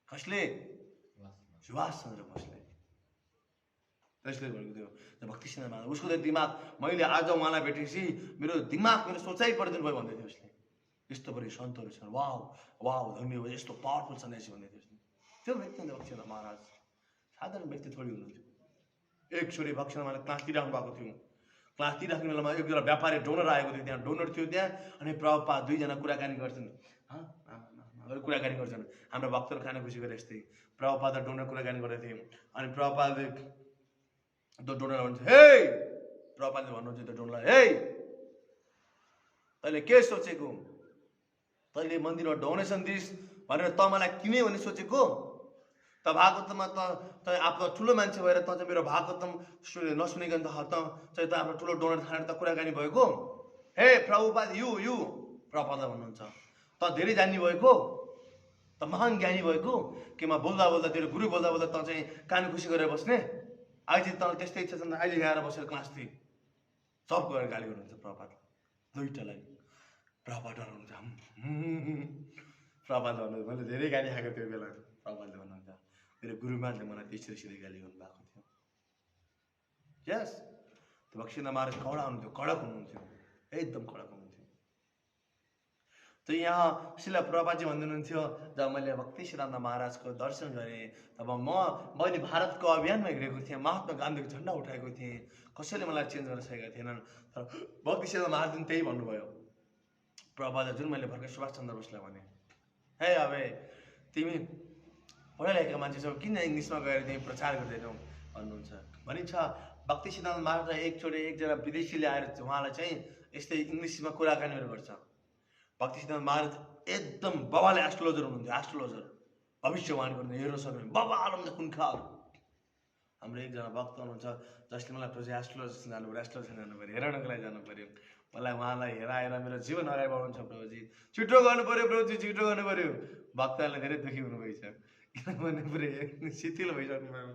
S2: कसले? सुभाष चन्द्र बोसले। त्यसले भनेको थियो भक्तिसिद्धान्त महाराज। उसको त दिमाग, मैले आज उहाँलाई भेटेपछि मेरो दिमाग, मेरो सोचाइ परिवर्तन भयो भन्दै थियो उसले। यस्तो बढी सन्तहरू छन्, वाउ वाउ धन्य हो, यस्तो पावरफुल सन्यासी भन्दै थियो उसले। त्यो व्यक्ति भक्तिसिद्धान्त महाराज साधारण व्यक्ति थोडी हुनुहुन्थ्यो। एकचोटि भक्तिसिद्धान्त महाराज क्लास दिइराख्नु भएको थियो। क्लास दिइराख्ने बेलामा एकजना व्यापारी डोनर आएको थियो, त्यहाँ डोनर थियो त्यहाँ। अनि प्रभुपाद दुईजना कुराकानी गर्छन्, कुराकानी गर्छन्, हाम्रो भक्तहरू खाने खुसी गरे जस्तै। प्रभुपाद र डोनर कुराकानी गर्दै थिए। अनि प्रभुपादले त्यो डोनरलाई भन्छ, हे, प्रभुपादले भन्नुहुन्छ त्यो डोनरलाई, हे, तैँले के सोचेको? तैँले मन्दिरमा डोनेसन दिइस् भनेर त मलाई किने भने सोचेको? त भागवतमा त आफ्नो ठुलो मान्छे भएर त चाहिँ मेरो भागवतम नसुनिकन त चाहिँ त आफ्नो ठुलो डोनर खानेर त कुराकानी भएको? हे प्रभुपाद, यु प्रभुपादले भन्नुहुन्छ, त धेरै जान्ने भएको, त महान ज्ञानी भएको कि म बोल्दा बोल्दा तेरो गुरु बोल्दा बोल्दा त चाहिँ कान खुसी गरेर बस्ने? अहिले त त्यस्तै इच्छा छ नि, अहिले गएर बसेर क्लास थिएँ। सबको गएर गाली गर्नुहुन्छ प्रभुपाद, दुईटालाई। प्रभुपाद भन्नुहुन्छ, प्रभुपाद भन्नुहुन्छ, मैले धेरै गाली खाएको त्यो बेला। प्रभुपादले भन्नुहुन्छ, मेरो गुरुमाले मलाई त्यसरी सिधै गाली गर्नुभएको थियो। यस, त्यो भक्सिन्द महाराज कडा हुनुहुन्थ्यो, कडक हुनुहुन्थ्यो, एकदम कडक हुनुहुन्थ्यो। त यहाँ शिला प्रभुपादजी भन्नुहुन्थ्यो, जब मैले भक्ति सिद्धान्त महाराजको दर्शन गरेँ तब मैले भारतको अभियानमा हिँडेको थिएँ, महात्मा गान्धीको झन्डा उठाएको थिएँ, कसैले मलाई चेन्ज गर्न सकेका थिएनन्। तर भक्ति सिद्धान्त महाराजले त्यही भन्नुभयो। प्रभुपाद जुन मैले भर्खर सुभाष चन्द्र बोसलाई भने, हे अबे तिमी पढा लेखेका मान्छे छौ, किन इङ्ग्लिसमा गएर तिमी प्रचार गर्दैनौ भन्नुहुन्छ। भनिन्छ भक्ति सिद्धान्त महाराजलाई एकचोटि एकजना विदेशीले आएर उहाँलाई चाहिँ यस्तै इङ्ग्लिसमा कुराकानीहरू गर्छ। भक्ति सिद्धान्त महाराज एकदम बाबाले एस्ट्रोलोजर हुनुहुन्थ्यो, एस्ट्रोलोजर, भविष्यवाणी गर्नु हेर्न सक्नु बाबा आलमले खुनखार। हाम्रो एकजना भक्त हुनुहुन्छ जसले मलाई पछि एस्ट्रोलोजर जानु पऱ्यो, एस्ट्रोलोजर जानु पऱ्यो, हेराउनको लागि जानु पऱ्यो। मलाई उहाँलाई हेराएर मेरो जीवन अगाडि बढाउनु छ प्रभुजी, छिटो गर्नु पऱ्यो प्रभुजी, छिटो गर्नु पऱ्यो। भक्तहरूले धेरै दुःखी हुनुभएछ, किनभने पुरै शिथिल भइसक्नु भयो।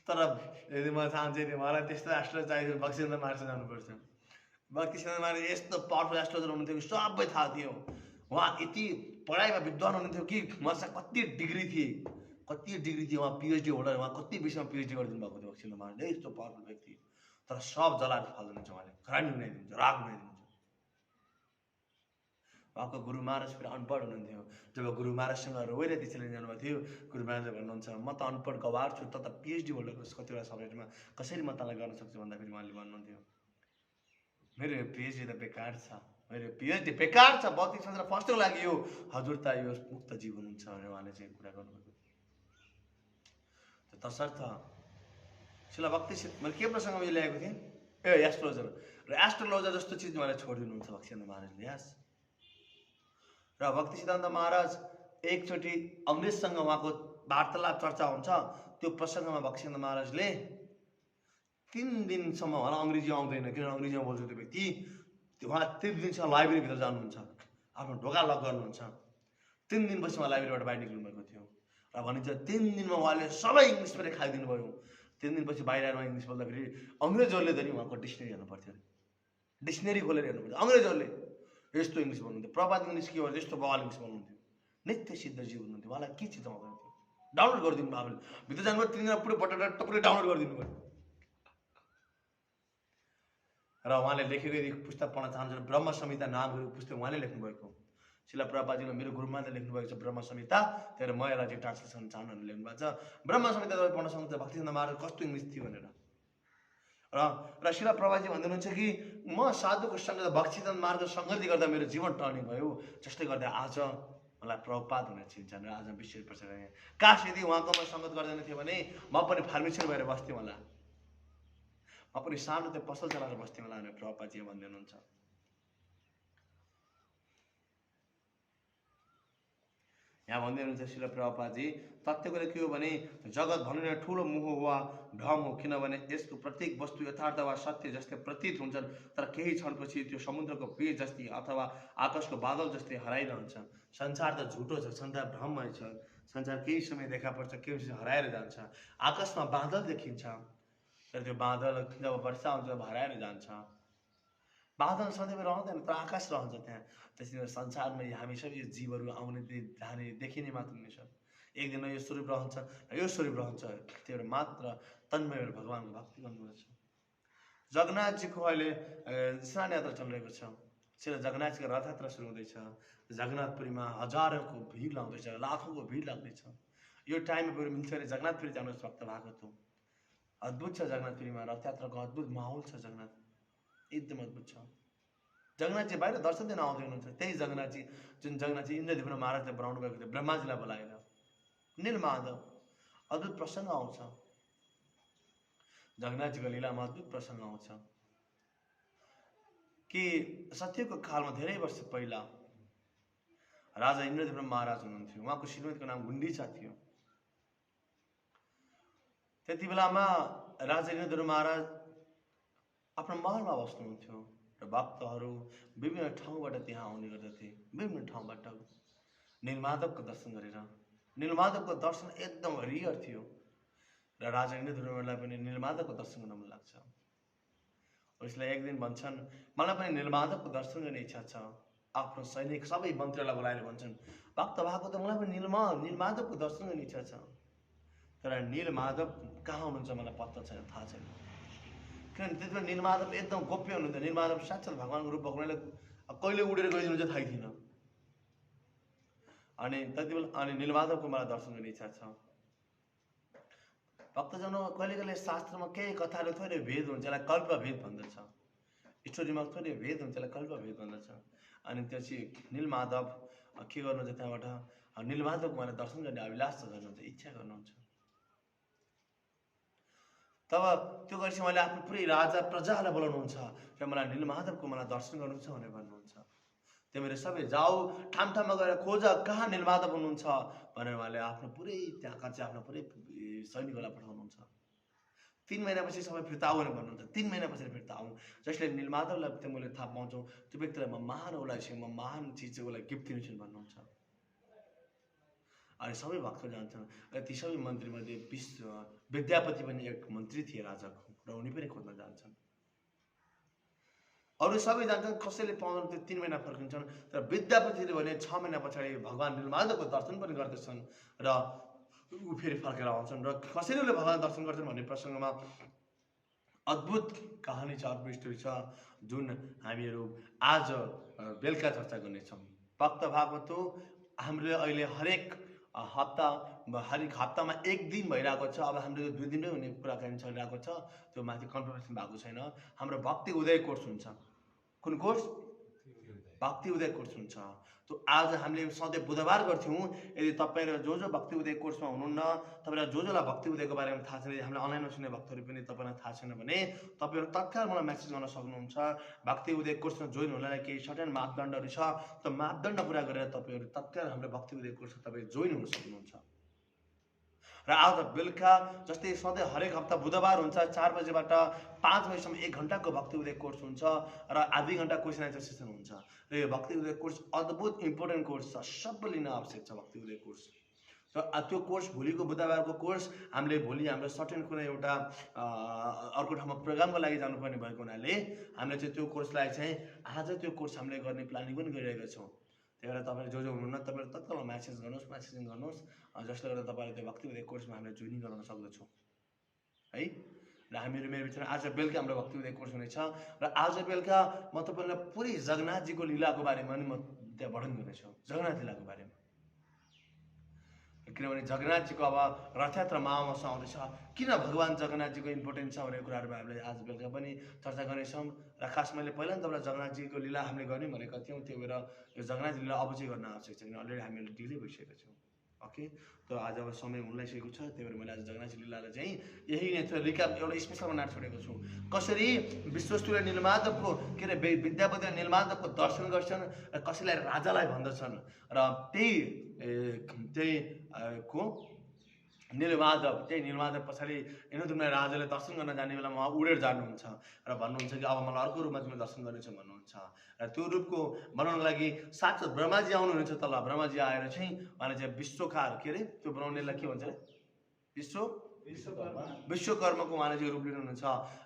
S2: तर यदि म चाहन्छु नि मलाई त्यस्तो एस्ट्रोलोजर चाहियो, भक्ति सिद्धान्त महाराज जानुपर्छ। भक्ति सिद्धान्त महाराज यस्तो पावरफुल एस्ट्रोलोजर हुनुहुन्थ्यो कि सबै थाहा थियो। उहाँ यति पढाइमा विद्वान हुनुहुन्थ्यो कि मसँग कति डिग्री थिए, उहाँ पिएचडी होल्डर, उहाँ कति विषयमा पिएचडी गरिदिनु भएको थियो भक्ति सिद्धान्त महाराजले, यस्तो पावरफुल व्यक्ति। तर सब जलाएर फाल्दिनुहुन्छ उहाँले, खरानी बनाइदिनुहुन्छ, राग बनाइदिनुहुन्छ। उहाँको गुरु महाराज फेरि अनपढ हुनुहुन्थ्यो। जब गुरु महाराजसँग रोएर त्यसरी जानुभएको थियो, गुरु महाराजले भन्नुहुन्छ म त अनपढ गवार छु, त पिएचडी होल्डर कतिवटा सब्जेक्टमा, कसरी म तँलाई गर्न सक्छु भन्दाखेरि उहाँले भन्नुहुन्थ्यो मेरो पिएचडी त बेकार छ, मेरो पिएचडी बेकार छ, भक्ति सिद्धान्त फर्स्टको लागि यो हजुर त यो मुक्त जीवन हुन्छ भनेर उहाँले चाहिँ कुरा गर्नुभएको। तसर्थ शिला भक्ति मैले के प्रसङ्ग मैले ल्याएको थिएँ, एस्ट्रोलोजर र एस्ट्रोलोजर जस्तो चिज उहाँले छोडिदिनुहुन्छ भक्ति सिद्धान्त महाराजले। यस, र भक्ति सिद्धान्त महाराज एकचोटि अङ्ग्रेजसँग उहाँको वार्तालाप चर्चा हुन्छ। त्यो प्रसङ्गमा भक्ति सिद्धान्त महाराजले 3 दिनसम्म उहाँलाई अङ्ग्रेजी आउँदैन, किनभने अङ्ग्रेजीमा बोल्छ त्यो व्यक्ति। उहाँ 3 दिनसम्म लाइब्रेरीभित्र जानुहुन्छ, आफ्नो ढोका लक गर्नुहुन्छ। 3 दिनपछि उहाँ लाइब्रेरीबाट बाहिर निक्लिनु भएको थियो र भनिन्छ 3 दिनमा उहाँले सबै इङ्ग्लिस पनि खाइदिनु भयो। 3 दिनपछि बाहिर आएर इङ्ग्लिस बोल्दाखेरि अङ्ग्रेजहरूले पनि उहाँको डिक्सनरी हेर्नु पर्थ्यो, डिक्सनरी खोलेर हेर्नु पर्थ्यो। अङ्ग्रेजहरूले यस्तो इङ्ग्लिस बोल्नुहुन्थ्यो, प्रभात इङ्ग्लिस के भन्छ यस्तो बवाल इङ्ग्लिस बोल्नुहुन्थ्यो, नित्य सिद्ध जीव हुनुहुन्थ्यो। उहाँलाई के चिज आउँदैन थियो, डाउनलोड गरिदिनु भयो, भित्र जानुभयो 3 दिनमा पुरै बटन पुरै डाउनलोड गरिदिनु भयो। र उहाँले लेखेको यदि पुस्तक पढ्न चाहनुहुन्छ ब्रह्म संहिता नामहरू पुस्तक उहाँले लेख्नुभएको। शिला प्रभुपादजीले मेरो गुरुमाले लेख्नुभएको छ ब्रह्म संहिता, त्यही म यसलाई चाहिँ ट्रान्सलेसन चाहनु लेख्नुभएको छ। ब्रह्म संहिता तपाईँ पढ्न सक्नुहुन्छ भक्ति सिद्धान्त महाराज कस्तो इङ्ग्लिस थियो भनेर। र शिला प्रभुपादजी भन्नुहुन्छ कि म साधुको सङ्गत भक्ति सिद्धान्त महाराजको सङ्गति गर्दा मेरो जीवन टर्निङ भयो, जसले गर्दा आज मलाई प्रभुपाद हुने चिन्छन् र आज विश्व प्रचार गरेँ। काश यदि उहाँको म सङ्गत गर्दैन थियो भने म पनि फार्मेसी भएर बस्थेँ होला, म पनि सानो त्यो पसल चलाएर बस्थेँ होला भनेर प्रभुपादजी भन्दै हुनुहुन्छ। यहाँ भन्दै हुनुहुन्छ शिला प्रभुपादजी, तथ्य कुरा के हो भने जगत भन्नु नै ठुलो मोह वा भ्रम हो, किनभने यसको प्रत्येक वस्तु यथार्थ वा सत्य जस्तै प्रतीत हुन्छन्, तर केही क्षणपछि त्यो समुद्रको पेज जस्तै अथवा आकाशको बादल जस्तै हराइरहन्छ। संसार त झुटो छ, संसार भ्रममय छ, संसार केही समय देखा पर्छ, केही समय हराएर जान्छ। आकाशमा बादल देखिन्छ, तर त्यो बादल जब वर्षा हुन्छ तब हराएर जान्छ। बादल सधैँ रहँदैन, तर आकाश रहन्छ त्यहाँ। त्यसरी संसारमा हामी सबै जीवहरू आउने जाने देखिने मात्र नै छ। एक दिन यो स्वरूप रहन्छ र यो स्वरूप रहन्छ, त्यो मात्र तन्मय भगवानको भक्ति गर्नुपर्छ। जगन्नाथजीको अहिले स्नान यात्रा चलिरहेको छ, जगन्नाथजीको रथयात्रा सुरु हुँदैछ। जगन्नाथपुरीमा हजारौँको भिड लाग्दैछ, लाखौँको भिड लाग्दैछ। यो टाइममा पुरै मिल्छ भने जगन्नाथपुरी जानुहोस् भक्त भागवत हो, अद्भुत छ। जगन्नाथपुरीमा रथयात्राको अद्भुत माहौल छ, जगन्नाथ एकदम अद्भुत छ। जगन्नाथजी बाहिर दर्शन दिन आउँदै हुनुहुन्छ, त्यही जगन्नाथजी जुन जगन्नाथजी इन्द्रदेव महाराजले बनाउनु भएको थियो, ब्रह्माजीलाई बोलाएर नीलमाधव अद्भुत प्रसङ्ग आउँछ। जगन्नाथजीको लीलामा अद्भुत प्रसङ्ग आउँछ कि सत्यको कालमा धेरै वर्ष पहिला राजा इन्द्रदेव महाराज हुनुहुन्थ्यो, उहाँको श्रीमतीको नाम गुण्डिचा थियो। त्यति बेलामा राजा इन्द्रदेव महाराज आफ्नो महलमा बस्नुहुन्थ्यो र भक्तहरू विभिन्न ठाउँबाट त्यहाँ आउने गर्दथे, विभिन्न ठाउँबाट नीलमाधवको दर्शन गरेर। नीलमाधवको दर्शन एकदम रियर थियो र राजा इन्द्रदेवलाई पनि नीलमाधवको दर्शन गर्न मन लाग्छ। उसलाई एक दिन भन्छन् मलाई पनि नीलमाधवको दर्शन गर्ने इच्छा छ, आफ्नो सैनिक सबै मन्त्रीलाई बोलाएर भन्छन्, भक्त भागवत मलाई पनि नीलमाधवको दर्शन गर्ने इच्छा छ। तर नीलमाधव कहाँ हुनुहुन्छ मलाई पत्ता छैन, थाहा छैन। किनभने त्यति बेला नीलमाधव एकदम गोप्य हुनुहुन्थ्यो। नीलमाधव साक्षात् भगवानको रूप भगवानले कहिले उडेर गइदिनु चाहिँ थाहै थिएन। अनि त्यति बेला नीलमाधवको मलाई दर्शन गर्ने इच्छा छ। भक्तजन कहिले कहिले शास्त्रमा केही कथाहरू थोरै भेद हुन्छ, यसलाई कल्पभेद भन्दछ। स्टोरीमा थोरै भेद हुन्छ, यसलाई कल्पभेद भन्दछ। अनि त्यसपछि नीलमाधव के गर्नुहुन्छ त्यहाँबाट, नीलमाधवको मलाई दर्शन गर्ने अभिलाष गर्नुहुन्छ, इच्छा गर्नुहुन्छ। तब त्यो गरेपछि मैले आफ्नो पुरै राजा प्रजालाई बोलाउनुहुन्छ र मलाई नीलमाधवको मलाई दर्शन गर्नु छ भनेर भन्नुहुन्छ। तिमीहरू सबै जाऊ, ठाम ठाममा गएर खोज कहाँ नीलमाधव हुनुहुन्छ भनेर उहाँले आफ्नो पुरै त्यहाँका चाहिँ आफ्नो पुरै सैनिकहरूलाई पठाउनुहुन्छ। 3 महिनापछि सबै फिर्ता आऊ भनेर भन्नुहुन्छ। 3 महिनापछि फिर्ता आऊ, जसले नीलमाधवलाई त्यो मैले थाहा पाउँछौँ त्यो व्यक्तिलाई म महान उसलाई म महान चिज चाहिँ उसलाई गिफ्ट दिन्छु भन्नुहुन्छ। अनि सबै भक्त जान्छन् र ती सबै मन्त्रीमध्ये विद्यापति पनि एक मन्त्री थिए राजाको, र उनी पनि खोज्न जान्छन्। अरू सबै जान्छन्, कसैले पाउँदैन, त्यो 3 महिना फर्किन्छन्। तर विद्यापतिले भने 6 महिना पछाडि भगवान नीलमाधवको दर्शन पनि गर्दछन् र ऊ फेरि फर्केर आउँछन्। र कसरी उसले भगवान दर्शन गर्छन् भन्ने प्रसङ्गमा अद्भुत कहानी छ, अद्भुत स्टोरी छ, जुन हामीहरू आज बेलुका चर्चा गर्नेछौँ। भक्त भागवत हामीले अहिले हरेक हप्तामा 1 दिन भइरहेको छ। अब हाम्रो 2 दिनमै हुने कुराकानी चलिरहेको छ, त्यो माथि कन्फर्मेसन भएको छैन। हाम्रो भक्ति उदय कोर्स हुन्छ। कुन कोर्स? भक्ति उदय कोर्स हुन्छ। त्यो आज हामीले सधैँ बुधबार गर्थ्यौँ। यदि तपाईँहरू जो भक्ति उदय कोर्समा हुनुहुन्न, तपाईँलाई जोलाई भक्ति उदयको बारेमा थाहा छैन, हामीले अनलाइनमा सुन्ने भक्तहरू पनि तपाईँलाई थाहा छैन भने तपाईँहरू तत्काल मलाई मेसेज गर्न सक्नुहुन्छ। भक्ति उदय कोर्समा जोइन हुनलाई केही सर्टेन मापदण्डहरू छ, त्यो मापदण्ड पुरा गरेर तपाईँहरू तत्काल हाम्रो भक्ति उदय कोर्समा तपाईँ जोइन हुन सक्नुहुन्छ। र आज बेलुका जस्तै सधैँ हरेक हप्ता बुधबार हुन्छ, 4 बजेबाट 5 बजेसम्म 1 घन्टाको भक्ति उदय कोर्स हुन्छ र आधी घन्टा क्वेसन एन्सर सेसन हुन्छ। र यो भक्ति उदय कोर्स अद्भुत इम्पोर्टेन्ट कोर्स छ, सबैले लिन आवश्यक छ भक्ति उदय कोर्स। र त्यो कोर्स भोलिको बुधबारको कोर्स हामीले भोलि हाम्रो सर्टेन कुनै एउटा अर्को ठाउँमा प्रोग्रामको लागि जानुपर्ने भएको हुनाले हामीले चाहिँ त्यो कोर्सलाई चाहिँ आज त्यो कोर्स हामीले गर्ने प्लानिङ पनि गरिरहेका छौँ। त्यही भएर तपाईँले जो हुनुहुन्न तपाईँले तत्काल मेसेजिङ गर्नुहोस्, जसले गर्दा तपाईँले त्यो भक्ति उदय कोर्समा हामीले जोइनिङ गराउन सक्दछौँ है। र हामीहरू मेरो बिचमा आज बेलुका हाम्रो भक्ति उदय कोर्स हुनेछ। र आज बेलुका म तपाईँलाई पुरै जगन्नाथजीको लीलाको बारेमा पनि म त्यहाँ वर्णन गर्नेछु, जगन्नाथ लीलाको बारेमा। किनभने जगन्नाथजीको अब रथयात्रा महामहोत्सव आउँदैछ, किन भगवान् जगन्नाथजीको इम्पोर्टेन्स छ भनेको कुराहरूमा हामीले आज बेलुका पनि चर्चा गर्नेछौँ। र खास मैले पहिला नि तपाईँलाई जगन्नाथजीको लीला हामीले गर्ने भनेका थियौँ, त्यो भएर यो जगन्नाथ लीला अब चाहिँ गर्न आवश्यक छ, किन अलरेडी हामीले डिले भइसकेका छौँ। ओके, त आज अब समय हुन लागिसकेको छ, त्यही भएर मैले आज जगन्नाथ लीलालाई चाहिँ यही नै रिक्याप एउटा स्पेसल बनाएर छोडेको छु। कसरी विश्वस्तुले नीलमाधवको के अरे विद्यापतिले नीलमाधवको दर्शन गर्छन् र कसैलाई राजालाई भन्दछन्, र त्यही को नीलमाधव पछाडि हेर्नु तिमीलाई राजाले दर्शन गर्न जाने बेलामा उहाँ उडेर जानुहुन्छ र भन्नुहुन्छ कि अब मलाई अर्को रूपमा तिमीले दर्शन गर्नेछौ भन्नुहुन्छ। र त्यो रूपको बनाउनको लागि साक्षात् ब्रह्माजी आउनुहुन्छ तल। ब्रह्माजी आएर चाहिँ उहाँले चाहिँ विश्वकार के अरे त्यो बनाउनेलाई के भन्छ, विश्वकर्माको उहाँले चाहिँ रूप लिनुहुन्छ।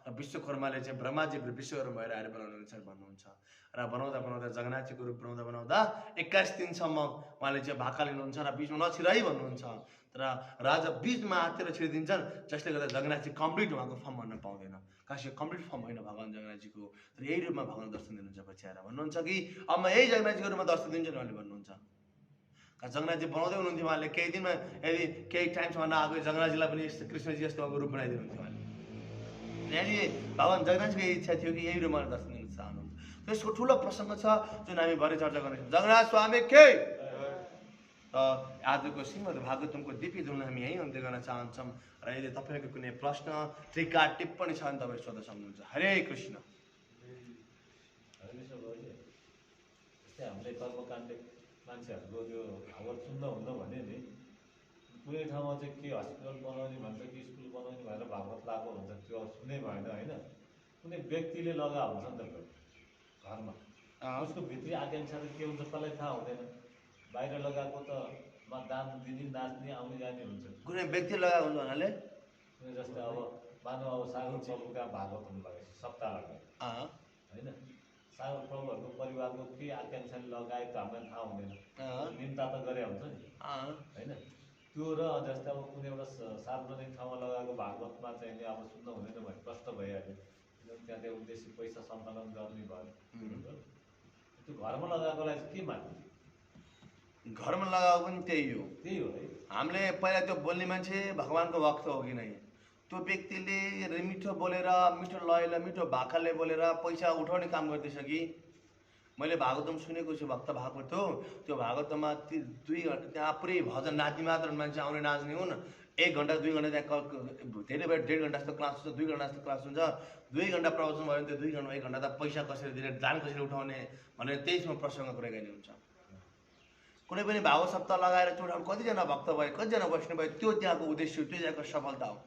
S2: र विश्वकर्माले चाहिँ ब्रह्माजी विश्वकर्मा भएर आएर बनाउनुहुन्छ भन्नुहुन्छ। र बनाउँदा जगन्नाथजीको रूप बनाउँदा 21 दिनसम्म उहाँले चाहिँ भाका लिनुहुन्छ र बिचमा नछिराइ भन्नुहुन्छ। तर राजा बिचमा हातेर छिरिदिन्छन्, जसले गर्दा जगन्नाथजी कम्प्लिट उहाँको फर्म भन्न पाउँदैन। खास यो कम्प्लिट फर्म होइन भगवान् जगन्नाथजीको। तर यही रूपमा भगवान् दर्शन दिनुहुन्छ पछि आएर भन्नुहुन्छ कि अब म यही जगन्नाथजीको रूपमा दर्शन दिन्छु नि उहाँले भन्नुहुन्छ। जगन्नाथजी बनाउँदै हुनुहुन्थ्यो उहाँले, केही दिनमा यदि केही टाइमसम्म नआएको जगन्नाथजीलाई पनि कृष्णजी जस्तो अब रूप बनाइदिनुहुन्थ्यो उहाँले। यदि भगवान् जगन्नाथजीको इच्छा थियो कि यही रूपमा दर्शन दिन चाहनुहुन्छ। त्यसको ठुलो प्रसङ्ग छ जुन हामी भरे चर्चा गर्नेछौँ। जगन्नाथ स्वामी के आजको श्रीमद् भागवतमको दिव्य धुन हामी यहीँ अन्त्य गर्न चाहन्छौँ। र यदि तपाईँको कुनै प्रश्न टीका टिप्पणी छ भने तपाईँ सोध्न सक्नुहुन्छ। हरे कृष्ण।
S3: हामीले कर्मकाण्ड मान्छेहरूको त्यो खबर सुन्दा हुन्न भने नि कुनै ठाउँमा चाहिँ के हस्पिटल बनाउने भन्छ कि स्कुल बनाउने भनेर भागवत लगाएको भन्छ, त्यो सुनै भएन होइन। कुनै व्यक्तिले लगाएको हुन्छ नि त घरमा, उसको भित्री आकाङ्क्षा त के हुन्छ कसलाई थाहा हुँदैन। बाहिर लगाएको त दान दिने नाच्ने आउने जाने हुन्छ।
S2: कुनै व्यक्ति लगाएको हुन्छ भन्नाले
S3: जस्तै अब मानव अब सागर प्रभुका भागवत हुनु लगेपछि सप्ताह लगायो होइन, सागर प्रभुहरूको परिवारको के आकाङ्क्षाले लगाए त हामीलाई थाहा हुँदैन,
S2: अँ,
S3: निन्दा त गरे हुन्छ नि
S2: अँ,
S3: होइन। त्यो र जस्तै अब कुनै एउटा सार्वजनिक ठाउँमा लगाएको भागवतमा चाहिँ नि अब सुन्न हुँदैन भने प्रष्ट भइहाल्यो, किनभने त्यहाँ त्यो उद्देश्य पैसा सङ्कलन गर्ने भयो। त्यो घरमा लगाएकोलाई चाहिँ के मान्नु?
S2: घरमा लगाएको पनि त्यही हो।
S3: त्यही हो है।
S2: हामीले पहिला त्यो बोल्ने मान्छे भगवानको भक्त हो कि नै, त्यो व्यक्तिले मिठो बोलेर मिठो लयले मिठो भाकाले बोलेर पैसा उठाउने काम गर्दैछ कि। मैले भागवतम सुनेको छु, भक्त भागवत हो, त्यो भागवतमा 2 घन्टा त्यहाँ पुरै भजन नाच्ने मात्र मान्छे आउने नाच्ने हुन्। 1 घन्टा 2 घन्टा त्यहाँ धेरै भयो 1.5 घन्टा जस्तो क्लास हुन्छ, 2 घन्टा जस्तो क्लास हुन्छ। 2 घन्टा प्रवचन भयो भने त्यो 2 घन्टा 1 घन्टा त पैसा कसरी दिने, दान कसरी उठाउने भनेर त्यसमा प्रसङ्ग कुराकानी हुन्छ। कुनै पनि भागवत सप्ताह लगाएर चुडाउनु कतिजना भक्त भयो, कतिजना वैष्णव भयो, त्यो त्यहाँको उद्देश्य हो, त्यो त्यहाँको सफलता हो।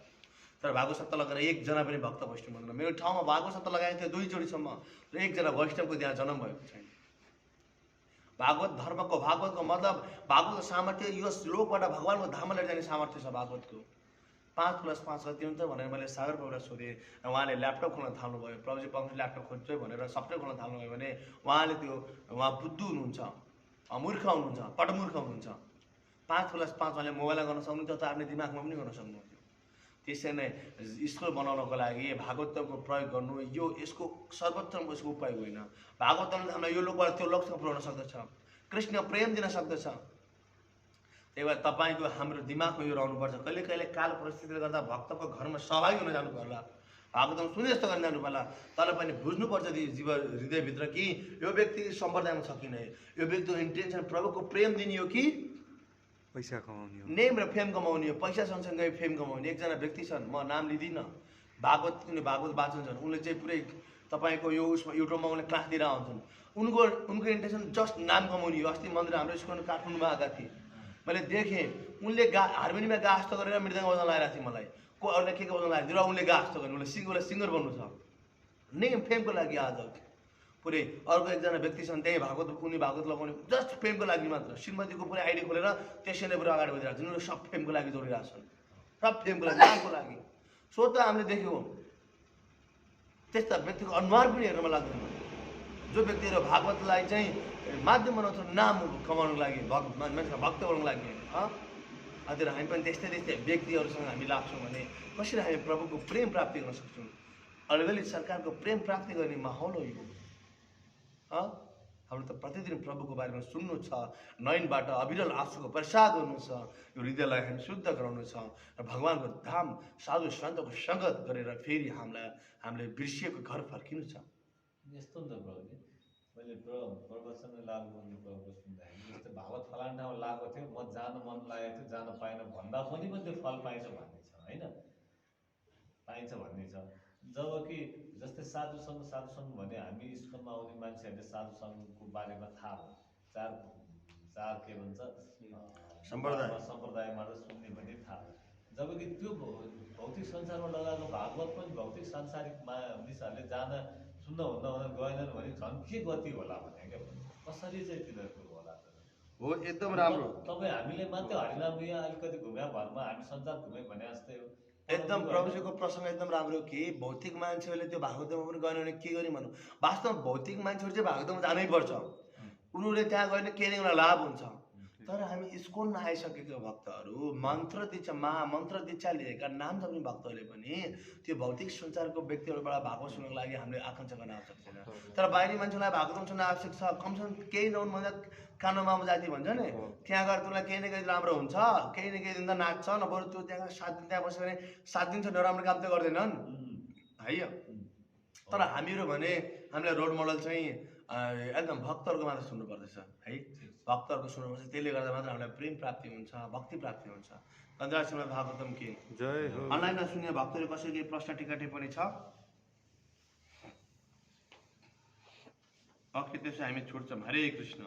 S2: तर भागवत सप्ताह लगाएर एकजना पनि भक्त वैष्णव हुँदैन। मेरो ठाउँमा भागवत सप्ताह लगाएको थियो 2 चोटिसम्म, र एकजना वैष्णवको त्यहाँ जन्म भएको छैन। भागवत धर्मको, भागवतको मतलब भागवतको सामर्थ्य यो श्लोकबाट भगवानको धाममा लिएर जाने सामर्थ्य छ भागवतको। 5+5 कति हुन्छ भनेर मैले सागर प्रभुलाई सोधेँ, उहाँले ल्यापटप खोल्न थाल्नुभयो। प्रभुजी पक्ष ल्यापटप खोज्छु है भनेर सफ्टवेयर खोल्न थाल्नुभयो भने उहाँले त्यो उहाँ बुद्धु हुनुहुन्छ, मूर्ख हुनुहुन्छ, पटमूर्ख हुनुहुन्छ। 5+5 उहाँले मोबाइलमा गर्न सक्नुहुन्छ, त आफ्नो दिमागमा पनि गर्न सक्नुहुन्थ्यो। त्यसै नै स्कुल बनाउनको लागि भागवतको प्रयोग गर्नु यो यसको सर्वोत्तम यसको उपाय होइन। भागवतले हामीलाई यो लोकबाट त्यो लक्ष्य पुर्याउन सक्दछ, कृष्ण प्रेम दिन सक्दछ। त्यही भएर तपाईँको हाम्रो दिमागमा यो रहनुपर्छ। कहिले कहिले काल परिस्थितिले गर्दा भक्तको घरमा सहभागी हुन जानु पर्ला, भागवतम सुने जस्तो गर्न जानु पर्ला, तर पनि बुझ्नुपर्छ जीव हृदयभित्र कि यो व्यक्ति सम्प्रदायमा छ कि नै, यो व्यक्तिको इन्टेन्सन प्रभुको प्रेम दिने हो कि
S1: पैसा कमाउने हो,
S2: नेम र फेम कमाउने हो। पैसा सँगसँगै फेम कमाउने एकजना व्यक्ति छन्, म नाम लिँदिनँ, भागवत वाचन छन्, उनले चाहिँ पुरै तपाईँको यो उसमा युट्युबमा उनले क्लास दिएर आउँछन्। उनको इन्टेन्सन जस्ट नाम कमाउने हो। अस्ति मन्दिर हाम्रो स्कुलमा काठमाडौँमा आएका थिए, मैले देखेँ उनले हार्मोनियममा गा जस्तो गरेर मृदङ्ग बजाउन लगाइरहेको थियो मलाई, को अरूले के बजाउन लगाएको थियो र उनले गा जस्तो गर्ने, उसलाई सिङ्गर बन्नु छ, नेम फेमको लागि। आज पुरै अर्को एकजना व्यक्ति छन् त्यही भागवत, उनी भागवत लगाउने जस्ट फेमको लागि मात्र, श्रीमतीको पुरै आइडी खोलेर त्यसैले पुरा अगाडि बढिरहेको छ। उनीहरू सब फेमको लागि जोडिरहेको छन्, सब फेमको लागि, नामको लागि। सो त हामीले देख्यौँ त्यस्ता व्यक्तिको अनुहार पनि हेर्नमा लाग्दैन। जो व्यक्तिहरू भागवतलाई चाहिँ माध्यम बनाउँछ नाम कमाउनको लागि, मान्छेलाई भक्त बनाउनको लागि, हजुर हामी पनि त्यस्तै त्यस्तै व्यक्तिहरूसँग हामी लाग्छौँ भने कसरी हामी प्रभुको प्रेम प्राप्ति गर्न सक्छौँ। अलिअलि सरकारको प्रेम प्राप्ति गर्ने माहौल हो यो। हाम्रो त प्रतिदिन प्रभुको बारेमा सुन्नु छ, नयनबाट अविरल आँसुको वर्षा गर्नु छ, यो हृदयलाई हामी शुद्ध गराउनु छ र भगवानको धाम साधु सन्तको सङ्गत गरेर फेरि हामीले बिर्सिएको घर फर्किनु छ।
S3: यस्तो नि त प्रभुजी, मैले प्रवचन लागु गर्नु प्रभुको सुन्दाखेरि जस्तै भागवत फलान ठाउँमा लागेको थियो, म जान मन लागेको थियो, जान पाएन भन्दा पनि त्यो फल पाइन्छ भन्ने छ होइन, पाइन्छ भन्ने छ। जब कि जस्तै साधुसङ्ग भने हामी स्कुलमा आउने मान्छेहरूले साधुसङ्गको बारेमा थाहा हो, चार के भन्छ सम्प्रदायबाट सुन्ने भन्ने थाहा हो। जबकि त्यो भौतिक संसारमा लगाएको भागवत पनि भौतिक सांसारिक मानिसहरूले जान सुन्न हुँदा गएनन् भने झन् के गति होला भने क्या, कसरी चाहिँ तिनीहरूको होला त
S2: हो। एकदम राम्रो।
S3: तपाईँ हामीले मात्रै हरिनाम यहाँ अलिकति घुम्या भरमा हामी संसार घुम्यो भने जस्तै हो।
S2: एकदम प्रभुजीको प्रसङ्ग एकदम राम्रो कि भौतिक मान्छेहरूले त्यो भागवतमा पनि गएन भने के गर्ने भनौँ। वास्तवमा भौतिक मान्छेहरू चाहिँ भागवतमा जानै पर्छ, उनीहरूले त्यहाँ गयो भने केही न केही लाभ हुन्छ। तर हामी स्कुलमा आइसकेको भक्तहरू मन्त्र दीक्षा महामन्त्र दीक्षा लिएका नाम जप्ने भक्तहरूले पनि त्यो भौतिक संसारको व्यक्तिहरूबाट भागवत सुन्नको लागि हामीले आकाङ्क्षा गर्न आवश्यक छैन। तर बाहिरी मान्छेलाई भागवत सुन्न आवश्यक छ, कमसेकम केही नहुनु भन्दा कानमा जाति भन्छ नि, त्यहाँ गएर त्यसलाई केही न केही राम्रो हुन्छ, केही न केही दिँदा नाच्छ, नभए त्यो त्यहाँ 7 दिन त्यहाँ बस्यो भने 7 दिन छ नराम्रो काम त गर्दैनन् है। तर हामीहरू भने हामीलाई रोल मोडल चाहिँ एकदम भक्तहरूको मात्र सुन्नु पर्दछ है, भक्तहरूको सुन्नुपर्छ, त्यसले गर्दा मात्र हामीलाई प्रेम प्राप्ति हुन्छ, भक्ति प्राप्ति हुन्छ। गन्धराज भागवतम के
S1: जय हो।
S2: अनलाइनमा सुन्ने भक्तहरू कसैले प्रश्न टिका टिप्पणी छ? ओके, त्यसो हामी छुट्छौँ। हरे कृष्ण।